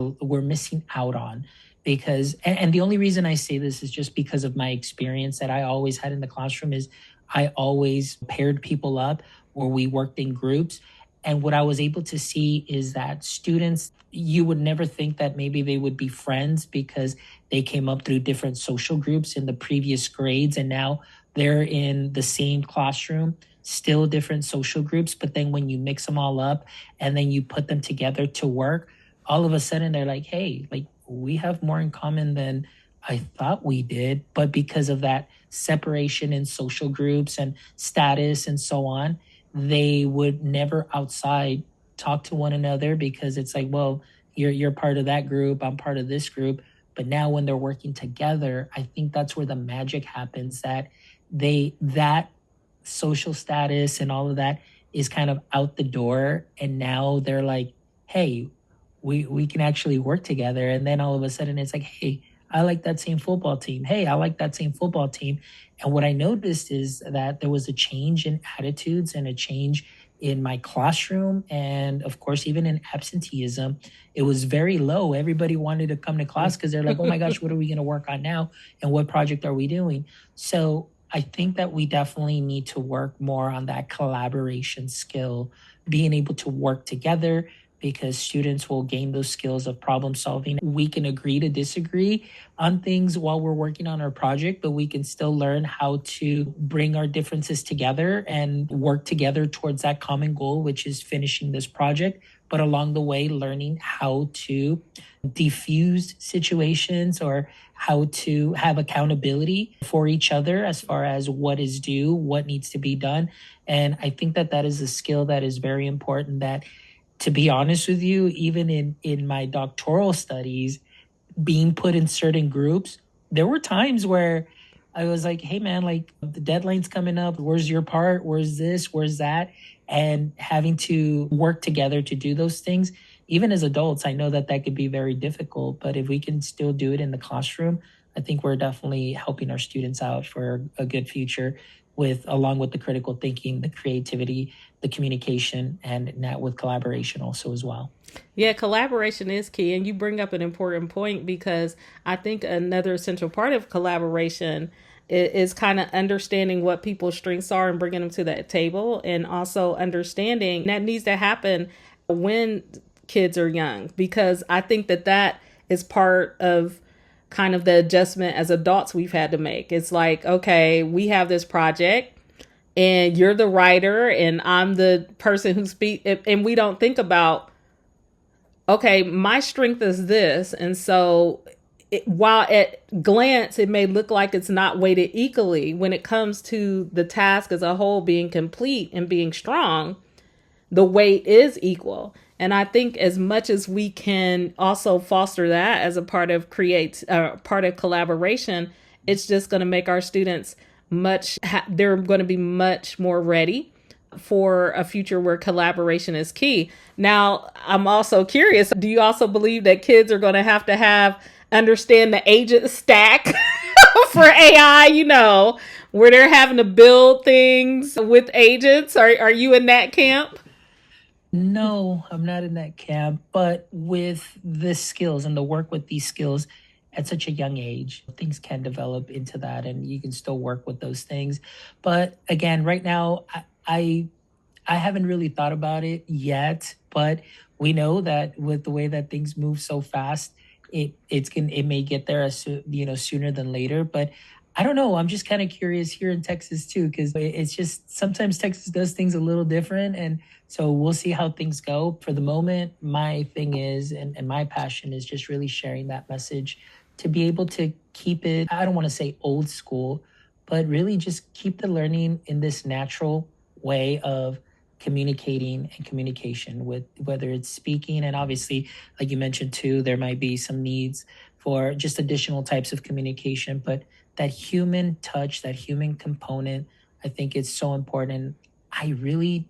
out on, because and the only reason I say this is just because of my experience that I always had in the classroom. Is I always paired people up, or we worked in groups. And what I was able to see is that students, you would never think that maybe they would be friends, because they came up through different social groups in the previous grades, and now they're in the same classroom, still different social groups. But then when you mix them all up and then you put them together to work, all of a sudden they're like, hey, like we have more in common than I thought we did. But because of that separation in social groups and status and so on, they would never outside talk to one another, because it's like, well, you're part of that group, I'm part of this group. But now when they're working together, I think that's where the magic happens, that that social status and all of that is kind of out the door, and now they're like, hey, we can actually work together. And then all of a sudden it's like, hey, I like that same football team, hey, I like that same football team. And what I noticed is that there was a change in attitudes and a change in my classroom. And of course, even in absenteeism, it was very low. Everybody wanted to come to class because they're like, oh my gosh, what are we going to work on now? And what project are we doing? So I think that we definitely need to work more on that collaboration skill, being able to work together, because students will gain those skills of problem solving. We can agree to disagree on things while we're working on our project, but we can still learn how to bring our differences together and work together towards that common goal, which is finishing this project. But along the way, learning how to diffuse situations or how to have accountability for each other as far as what is due, what needs to be done. And I think that that is a skill that is very important, that, to be honest with you, even in my doctoral studies, being put in certain groups, there were times where I was like, hey man, like the deadline's coming up. Where's your part? Where's this? Where's that? And having to work together to do those things. Even as adults, I know that that could be very difficult, but if we can still do it in the classroom, I think we're definitely helping our students out for a good future, with along with the critical thinking, the creativity, the communication, and now with collaboration also as well. Yeah, collaboration is key. And you bring up an important point, because I think another essential part of collaboration is kind of understanding what people's strengths are and bringing them to that table, and also understanding that needs to happen when kids are young, because I think that that is part of kind of the adjustment as adults we've had to make. It's like, okay, we have this project and you're the writer and I'm the person who speaks, and we don't think about, okay, my strength is this. And so while at glance it may look like it's not weighted equally, when it comes to the task as a whole being complete and being strong, the weight is equal. And I think as much as we can also foster that as a part of part of collaboration, it's just going to make our students they're going to be much more ready for a future where collaboration is key. Now, I'm also curious, do you also believe that kids are going to have understand the agent stack for AI, where they're having to build things with agents? Are you in that camp? No, I'm not in that camp, but with the skills and the work with these skills at such a young age, things can develop into that and you can still work with those things. But again, right now, I haven't really thought about it yet, but we know that with the way that things move so fast, it may get there sooner than later. But I don't know. I'm just kind of curious here in Texas too, because it's just sometimes Texas does things a little different, and so we'll see how things go. For the moment, my thing is, and my passion is just really sharing that message to be able to keep it. I don't want to say old school, but really just keep the learning in this natural way of communicating and communication, with whether it's speaking, and obviously like you mentioned too, there might be some needs for just additional types of communication, but that human touch, that human component, I think it's so important. I really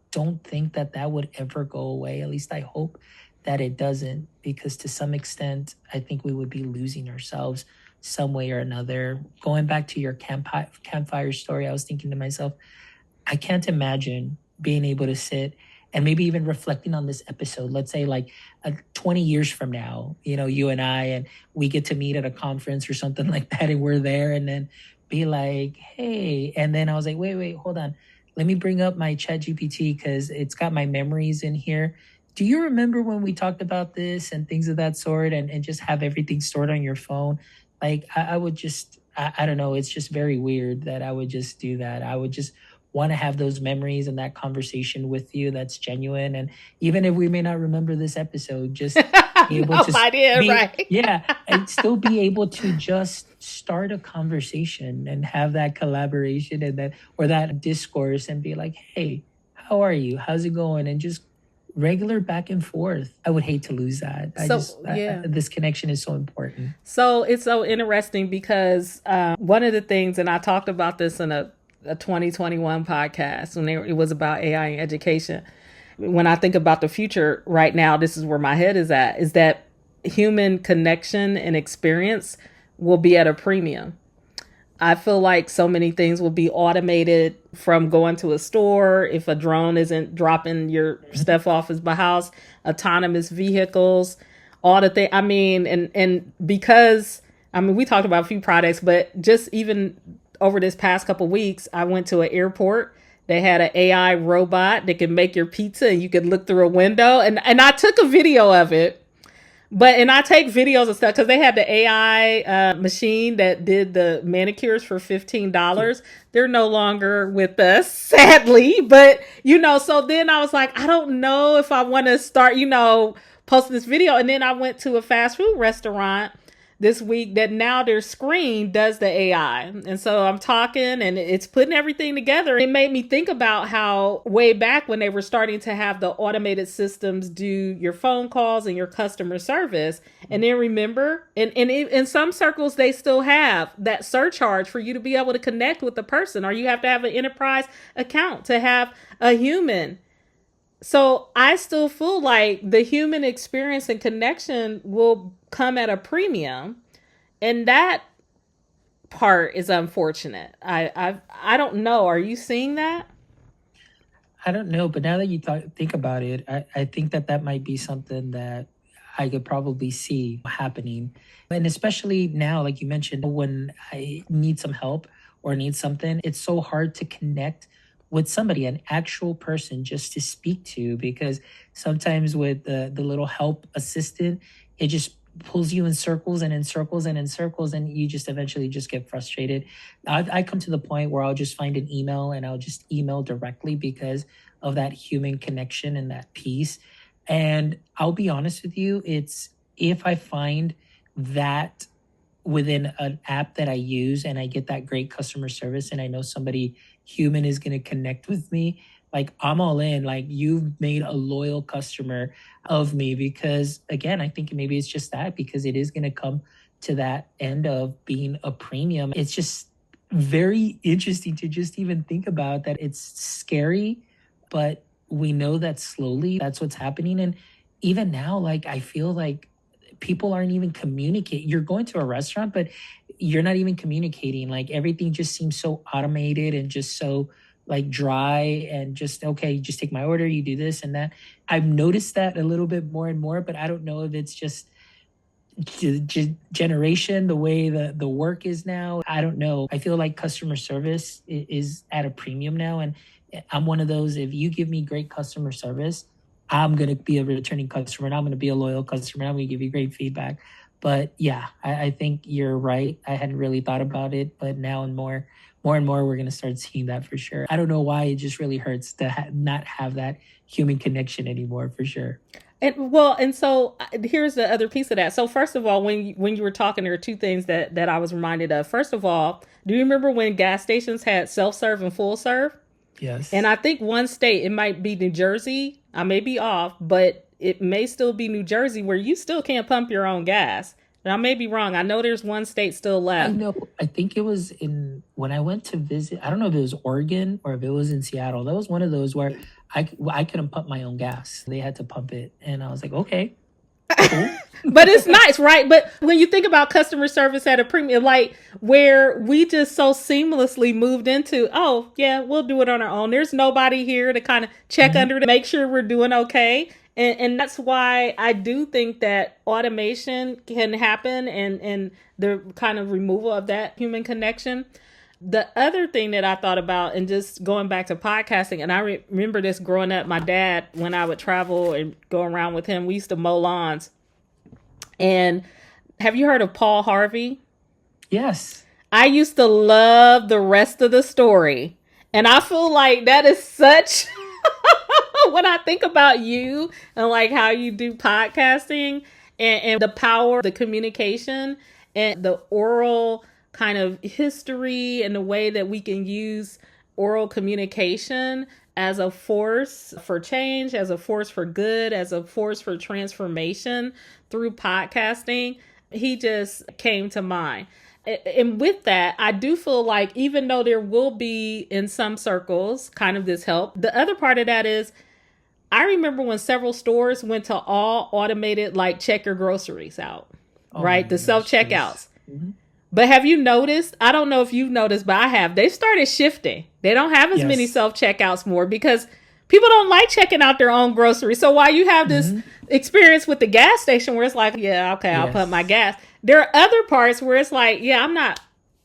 don't think that that would ever go away. At least I hope that it doesn't, because to some extent I think we would be losing ourselves some way or another. Going back to your campfire story, I was thinking to myself, I can't imagine being able to sit and maybe even reflecting on this episode. Let's say like 20 years from now, you and I, and we get to meet at a conference or something like that, and we're there, and then be like, hey, and then I was like, wait, hold on. Let me bring up my chat GPT because it's got my memories in here. Do you remember when we talked about this and things of that sort, and just have everything stored on your phone? Like I would just, I don't know. It's just very weird that I would just do that. I would just want to have those memories and that conversation with you that's genuine. And even if we may not remember this episode, just be able no to idea, right? Yeah, and still be able to just start a conversation and have that collaboration and that discourse, and be like, hey, how are you? How's it going? And just regular back and forth. I would hate to lose that. This connection is so important. So it's so interesting because one of the things, and I talked about this in a 2021 podcast when it was about AI in education. When I think about the future right now, this is where my head is at, is that human connection and experience will be at a premium. I feel like so many things will be automated, from going to a store if a drone isn't dropping your stuff off at my house, autonomous vehicles, all the things. I mean, and because I mean, we talked about a few products, but just even over this past couple weeks, I went to an airport. They had an AI robot that could make your pizza, and you could look through a window. And I took a video of it, but and I take videos and stuff because they had the AI machine that did the manicures for $15. They're no longer with us, sadly. But so then I was like, I don't know if I want to start, posting this video. And then I went to a fast food restaurant this week that now their screen does the AI. And so I'm talking and it's putting everything together. It made me think about how way back when they were starting to have the automated systems do your phone calls and your customer service. And then remember, in some circles, they still have that surcharge for you to be able to connect with the person, or you have to have an enterprise account to have a human. So I still feel like the human experience and connection will come at a premium, and that part is unfortunate. I don't know. Are you seeing that? I don't know, but now that you think about it, I think that might be something that I could probably see happening. And especially now, like you mentioned, when I need some help or need something, it's so hard to connect with somebody, an actual person just to speak to, because sometimes with the little help assistant, it just pulls you in circles and in circles and in circles, and you just eventually just get frustrated. I come to the point where I'll just find an email and I'll just email directly because of that human connection and that piece. And I'll be honest with you, it's if I find that within an app that I use and I get that great customer service and I know somebody human is going to connect with me, like I'm all in. Like you've made a loyal customer of me, because again, I think maybe it's just that, because it is going to come to that end of being a premium. It's just very interesting to just even think about that. It's scary, but we know that slowly that's what's happening. And even now, like I feel like people aren't even communicating. You're going to a restaurant, but you're not even communicating. Like everything just seems so automated and just so like dry, and just, okay, just take my order, you do this and that. I've noticed that a little bit more and more, but I don't know if it's just generation, the way the work is now. I don't know. I feel like customer service is at a premium now. And I'm one of those, if you give me great customer service, I'm going to be a returning customer and I'm going to be a loyal customer. And I'm going to give you great feedback. But yeah, I think you're right. I hadn't really thought about it, but now and more and more, we're going to start seeing that for sure. I don't know why it just really hurts to not have that human connection anymore, for sure. And so here's the other piece of that. So first of all, when you were talking, there are two things that I was reminded of. First of all, do you remember when gas stations had self-serve and full serve? And Yes. I think one state, it might be New Jersey. I may be off, but it may still be New Jersey where you still can't pump your own gas. And I may be wrong. I know there's one state still I left. know. I think it was in when I went to visit. I don't know if it was Oregon or if it was in Seattle. That was one of those where I couldn't pump my own gas. They had to pump it, and I was like, okay, cool. But it's nice, right? But when you think about customer service at a premium, like where we just so seamlessly moved into, oh, yeah, we'll do it on our own. There's nobody here to kind of check Mhm. under to make sure we're doing okay. And that's why I do think that automation can happen, and the kind of removal of that human connection. The other thing that I thought about, and just going back to podcasting, and I remember this growing up, my dad, when I would travel and go around with him, we used to mow lawns. And have you heard of Paul Harvey? Yes. I used to love the rest of the story. And I feel like that is such when I think about you and like how you do podcasting, and the power, the communication, and the oral kind of history, and the way that we can use oral communication as a force for change, as a force for good, as a force for transformation through podcasting. He just came to mind. And with that, I do feel like even though there will be in some circles kind of this help, the other part of that is I remember when several stores went to all automated, like check your groceries out, Oh right? my The self gosh. Yes. checkouts. Mhm. But have you noticed? I don't know if you've noticed, but I have. They've started shifting. They don't have as many Yes. self checkouts more because people don't like checking out their own groceries. So while you have this Hmm. experience with the gas station where it's like, yeah, okay, I'll put my Yes. gas. There are other parts where it's like, yeah, I'm not.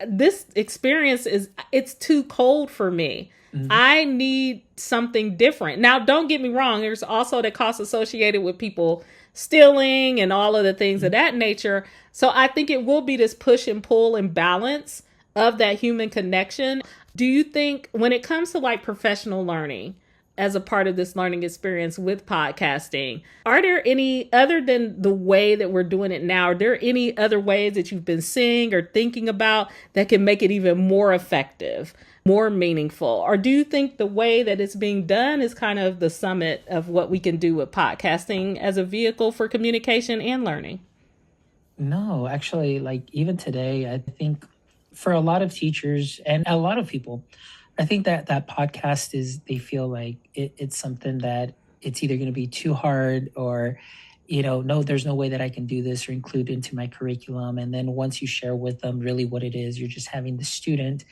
This experience is it's too cold for me. Hmm. I need something different. Now, don't get me wrong. There's also the cost associated with people stealing and all of the things of that nature. So I think it will be this push and pull and balance of that human connection. Do you think when it comes to like professional learning as a part of this learning experience with podcasting, are there any other than the way that we're doing it now? Are there any other ways that you've been seeing or thinking about that can make it even more effective, more meaningful? Or do you think the way that it's being done is kind of the summit of what we can do with podcasting as a vehicle for communication and learning? No, actually, like even today, I think for a lot of teachers and a lot of people, I think that that podcast is, they feel like it's something that it's either going to be too hard or, no, there's no way that I can do this or include into my curriculum. And then once you share with them really what it is, you're just having the student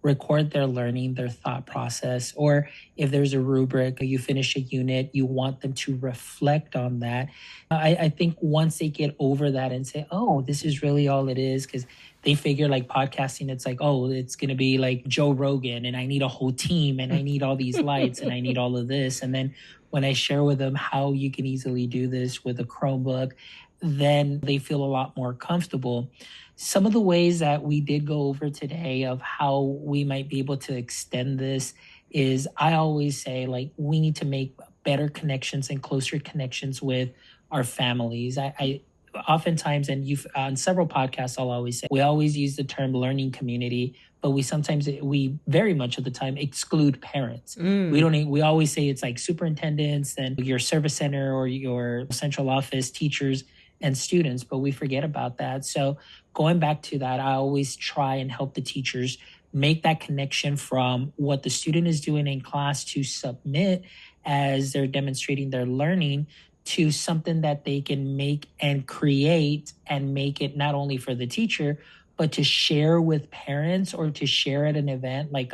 record their learning, their thought process, or if there's a rubric, you finish a unit, you want them to reflect on that. I think once they get over that and say, oh, this is really all it is, because they figure like podcasting, it's like, oh, it's going to be like Joe Rogan and I need a whole team and I need all these lights and I need all of this. And then when I share with them how you can easily do this with a Chromebook, then they feel a lot more comfortable. Some of the ways that we did go over today of how we might be able to extend this is, I always say, like, we need to make better connections and closer connections with our families. I oftentimes, and you've on several podcasts, I'll always say we always use the term learning community, but we very much of the time exclude parents. We don't. We always say it's like superintendents and your service center or your central office, teachers and students, but we forget about that. So going back to that, I always try and help the teachers make that connection from what the student is doing in class to submit as they're demonstrating their learning to something that they can make and create and make it not only for the teacher, but to share with parents or to share at an event like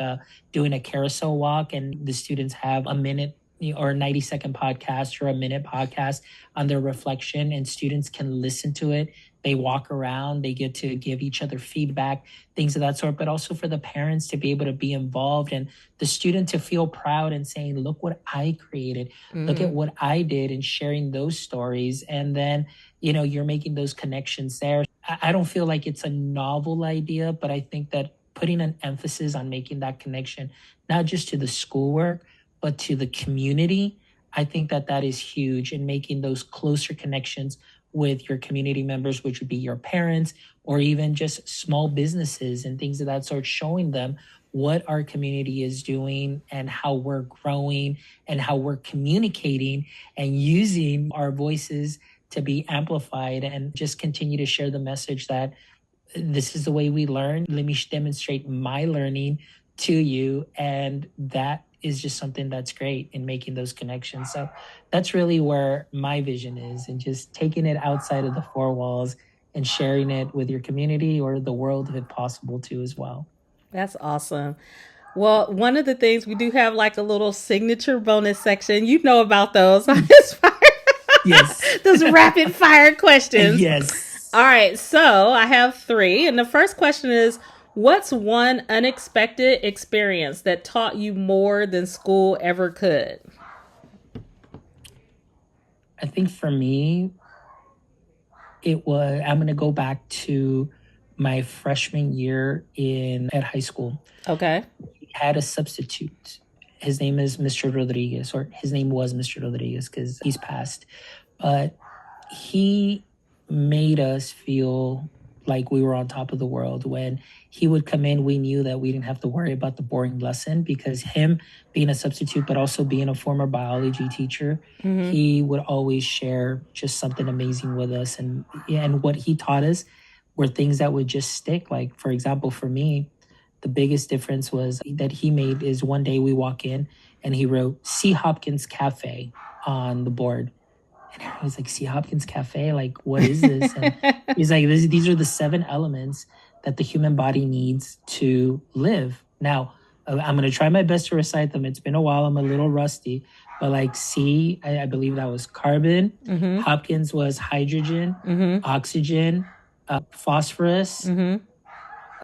doing a carousel walk and the students have a minute or a 90-second podcast or a minute podcast on their reflection and students can listen to it. They walk around, they get to give each other feedback, things of that sort, but also for the parents to be able to be involved and the student to feel proud and saying, look what I created, look at what I did, and sharing those stories. And then, you're making those connections there. I don't feel like it's a novel idea, but I think that putting an emphasis on making that connection, not just to the schoolwork, but to the community, I think that that is huge in making those closer connections with your community members, which would be your parents or even just small businesses and things of that sort, showing them what our community is doing and how we're growing and how we're communicating and using our voices to be amplified and just continue to share the message that this is the way we learn. Let me demonstrate my learning to you. And that is just something that's great in making those connections. So that's really where my vision is, and just taking it outside of the four walls and sharing it with your community or the world if possible too as well. That's awesome. Well, one of the things we do have like a little signature bonus section. You know about those. Yes. Those rapid fire questions. Yes. All right. So I have three. And the first question is, what's one unexpected experience that taught you more than school ever could? I think for me, I'm going to go back to my freshman year at high school. Okay. We had a substitute. His name is Mr. Rodriguez, or his name was Mr. Rodriguez because he's passed. But he made us feel like we were on top of the world. When he would come in, we knew that we didn't have to worry about the boring lesson because him being a substitute, but also being a former biology teacher, he would always share just something amazing with us. And what he taught us were things that would just stick. Like, for example, for me, the biggest difference was that he made is one day we walk in and he wrote C. Hopkins Cafe on the board. And everyone's like, C. Hopkins Cafe? Like, what is this? And he's like, these are the 7 elements that the human body needs to live. Now, I'm going to try my best to recite them. It's been a while. I'm a little rusty. But like C, I believe that was carbon. Mm-hmm. Hopkins was hydrogen, Mm-hmm. oxygen, phosphorus, Mm-hmm.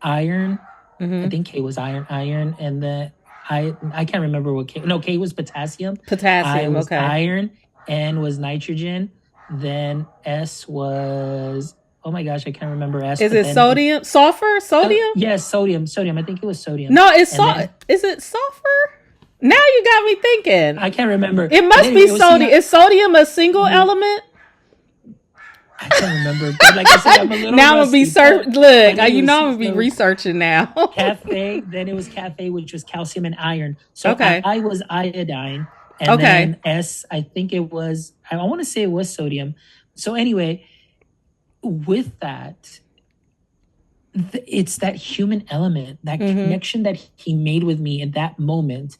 iron. I Mm-hmm. think K was iron, and then I can't remember what K. No, K was potassium. I Potassium. was Okay. iron. N was nitrogen. Then S was, oh my gosh, I can't remember S. Is But it then it, sodium? Sulfur? Sodium? yes, sodium, sodium. I think it was sodium. No, it's And then Is it sulfur? Now you got me thinking. I can't remember. It But must anyway, be it was sodium. Is sodium a single element? I can't remember. But like I said, I'm a little Now I'm gonna be rusty. Look, But you know I'm anyways, gonna be so researching now. cafe. Then it was cafe, which was calcium and iron. So Okay. I was iodine, and Okay. then S, I think it was. I want to say it was sodium. So anyway, with that, it's that human element, that connection that he made with me in that moment.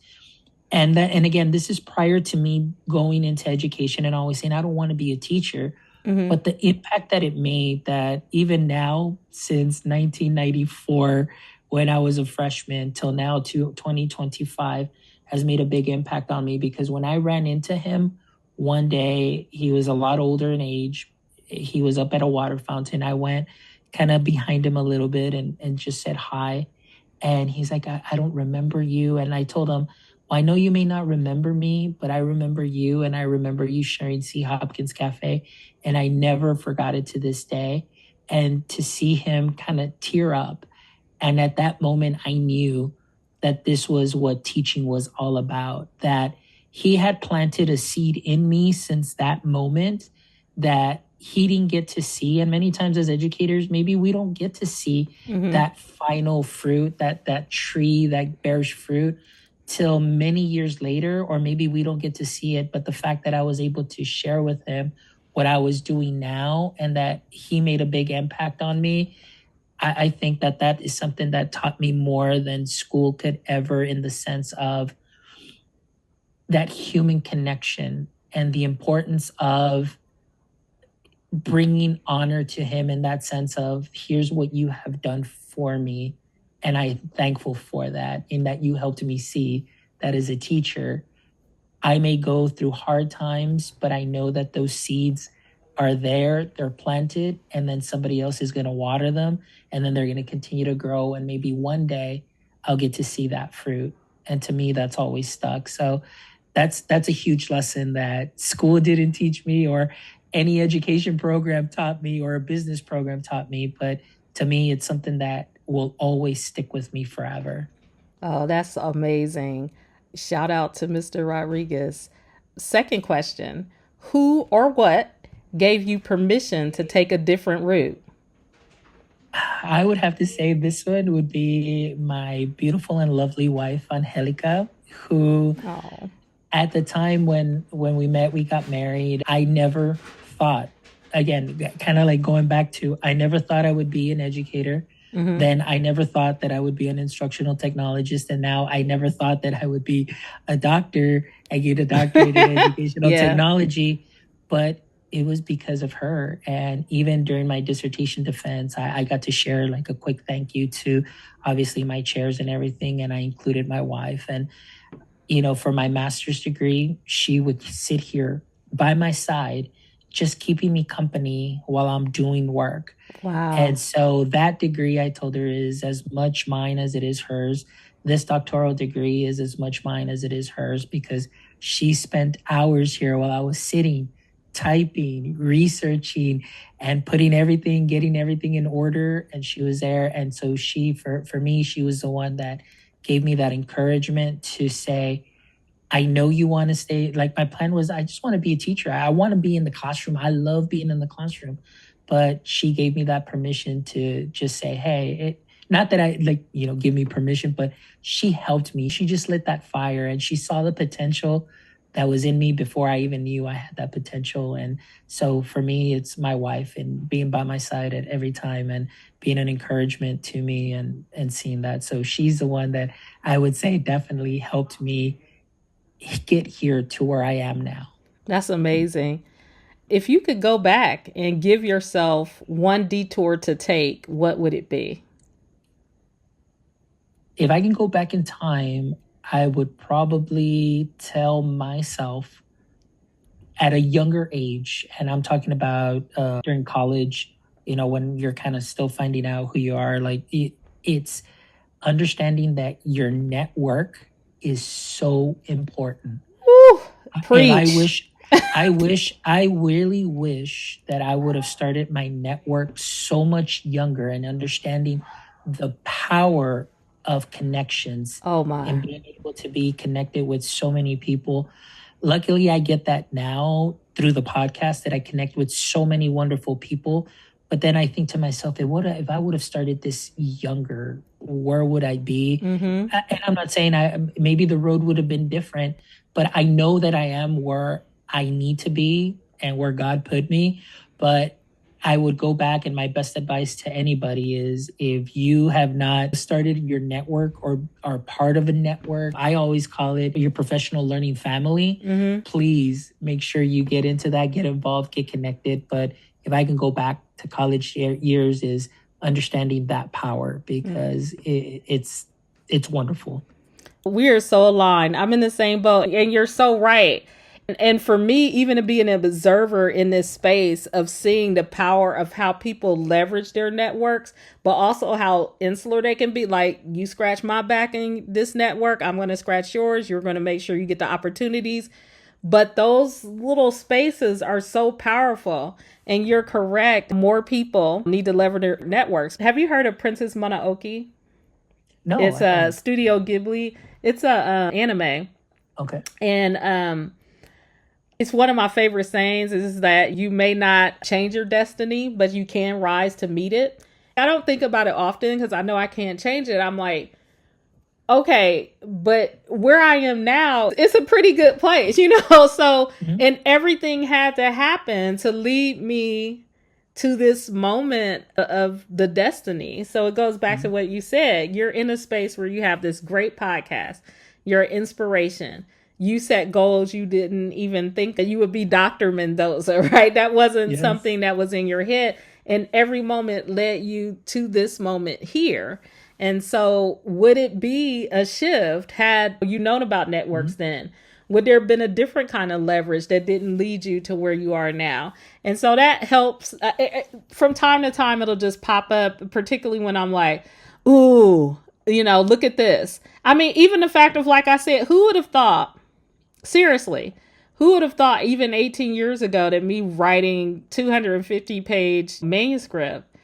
And again, this is prior to me going into education and always saying I don't want to be a teacher. But the impact that it made, that even now, since 1994, when I was a freshman, till now to 2025, has made a big impact on me. Because when I ran into him one day, he was a lot older in age. He was up at a water fountain. I went kind of behind him a little bit and just said hi. And he's like, I don't remember you. And I told him, well, I know you may not remember me, but I remember you, and I remember you sharing C. Hopkins Cafe. And I never forgot it to this day. And to see him kind of tear up. And at that moment, I knew that this was what teaching was all about, that he had planted a seed in me since that moment that he didn't get to see. And many times as educators, maybe we don't get to see that final fruit, that tree that bears fruit till many years later, or maybe we don't get to see it. But the fact that I was able to share with him what I was doing now and that he made a big impact on me, I think that is something that taught me more than school could ever, in the sense of that human connection and the importance of bringing honor to him, in that sense of, here's what you have done for me. And I'm thankful for that, in that you helped me see that as a teacher, I may go through hard times, but I know that those seeds are there, they're planted, and then somebody else is going to water them, and then they're going to continue to grow. And maybe one day I'll get to see that fruit. And to me, that's always stuck. So that's a huge lesson that school didn't teach me, or any education program taught me, or a business program taught me. But to me, it's something that will always stick with me forever. Oh, that's amazing. Shout out to Mr. Rodriguez. Second question: who or what gave you permission to take a different route? I would have to say this one would be my beautiful and lovely wife, Angelica, who Oh. at the time when we met, we got married. I never thought, again, kind of like going back to, I never thought I would be an educator. Then I never thought that I would be an instructional technologist. And now I never thought that I would be a doctor. I get a doctorate in educational technology. But it was because of her. And even during my dissertation defense, I got to share like a quick thank you to obviously my chairs and everything. And I included my wife. And, for my master's degree, she would sit here by my side, just keeping me company while I'm doing work. Wow. And so that degree, I told her, is as much mine as it is hers. This doctoral degree is as much mine as it is hers, because she spent hours here while I was sitting, typing, researching, and getting everything in order. And she was there. And so for me, she was the one that gave me that encouragement to say, I know you want to stay. Like, my plan was, I just want to be a teacher. I want to be in the classroom. I love being in the classroom. But she gave me that permission to just say, hey, not that I give me permission, but she helped me. She just lit that fire, and she saw the potential that was in me before I even knew I had that potential. And so for me, it's my wife, and being by my side at every time, and being an encouragement to me, and seeing that. So she's the one that I would say definitely helped me get here to where I am now. That's amazing. If you could go back and give yourself one detour to take, what would it be? If I can go back in time, I would probably tell myself at a younger age, and I'm talking about during college, when you're kind of still finding out who you are, like it's understanding that your network is so important. Woo, And preach. I really wish that I would have started my network so much younger and understanding the power of connections Oh my. and being able to be connected with so many people. Luckily, I get that now through the podcast that I connect with so many wonderful people. But then I think to myself, if I would have started this younger, where would I be? Mm-hmm. And I'm not saying maybe the road would have been different, but I know that I am where I need to be and where God put me. But I would go back, and my best advice to anybody is if you have not started your network or are part of a network, I always call it your professional learning family. Mm-hmm. Please make sure you get into that, get involved, get connected. But if I can go back to college years, is understanding that power, because it's wonderful. We are so aligned. I'm in the same boat, and you're so right. And for me, even to be an observer in this space of seeing the power of how people leverage their networks, but also how insular they can be. Like, you scratch my back in this network, I'm going to scratch yours. You're going to make sure you get the opportunities. But those little spaces are so powerful. And you're correct. More people need to leverage their networks. Have you heard of Princess Mononoke? No, It's a Studio Ghibli. It's a anime. Okay. And it's one of my favorite sayings is that you may not change your destiny, but you can rise to meet it. I don't think about it often because I know I can't change it. I'm like, okay, but where I am now, it's a pretty good place, So, Mm-hmm. And everything had to happen to lead me to this moment of the destiny. So it goes back to what you said. You're in a space where you have this great podcast. You're an inspiration. You set goals you didn't even think that you would be Dr. Mendoza, right? That wasn't something that was in your head. And every moment led you to this moment here. And so would it be a shift had you known about networks then? Would there have been a different kind of leverage that didn't lead you to where you are now? And so that helps. From time to time, it'll just pop up, particularly when I'm like, ooh, look at this. I mean, even the fact of, like I said, who would have thought, seriously, who would have thought even 18 years ago that me writing 250-page manuscript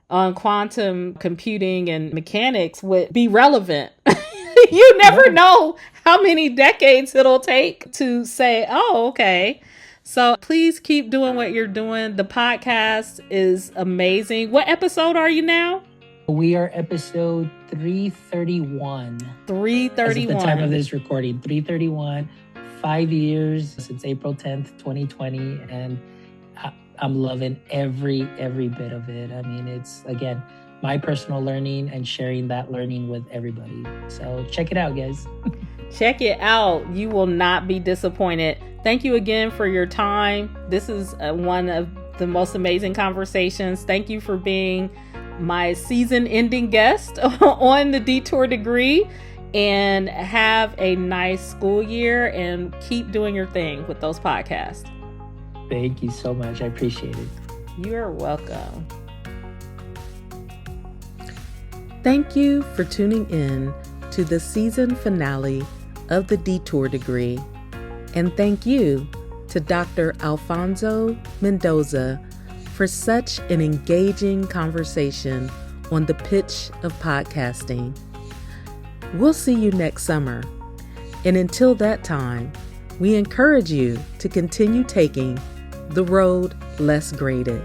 on quantum computing and mechanics would be relevant? You never know how many decades it'll take to say, oh, okay. So please keep doing what you're doing. The podcast is amazing. What episode are you now? We are episode 331. 331. As at the time of this recording, 331. 5 years since April 10th, 2020. And I'm loving every bit of it. I mean, it's, again, my personal learning and sharing that learning with everybody. So check it out, guys. Check it out. You will not be disappointed. Thank you again for your time. This is one of the most amazing conversations. Thank you for being my season-ending guest on the Detour Degree. And have a nice school year and keep doing your thing with those podcasts. Thank you so much. I appreciate it. You're welcome. Thank you for tuning in to the season finale of the Detour Degree. And thank you to Dr. Alfonso Mendoza for such an engaging conversation on the pitch of podcasting. We'll see you next summer. And until that time, we encourage you to continue taking the road less graded.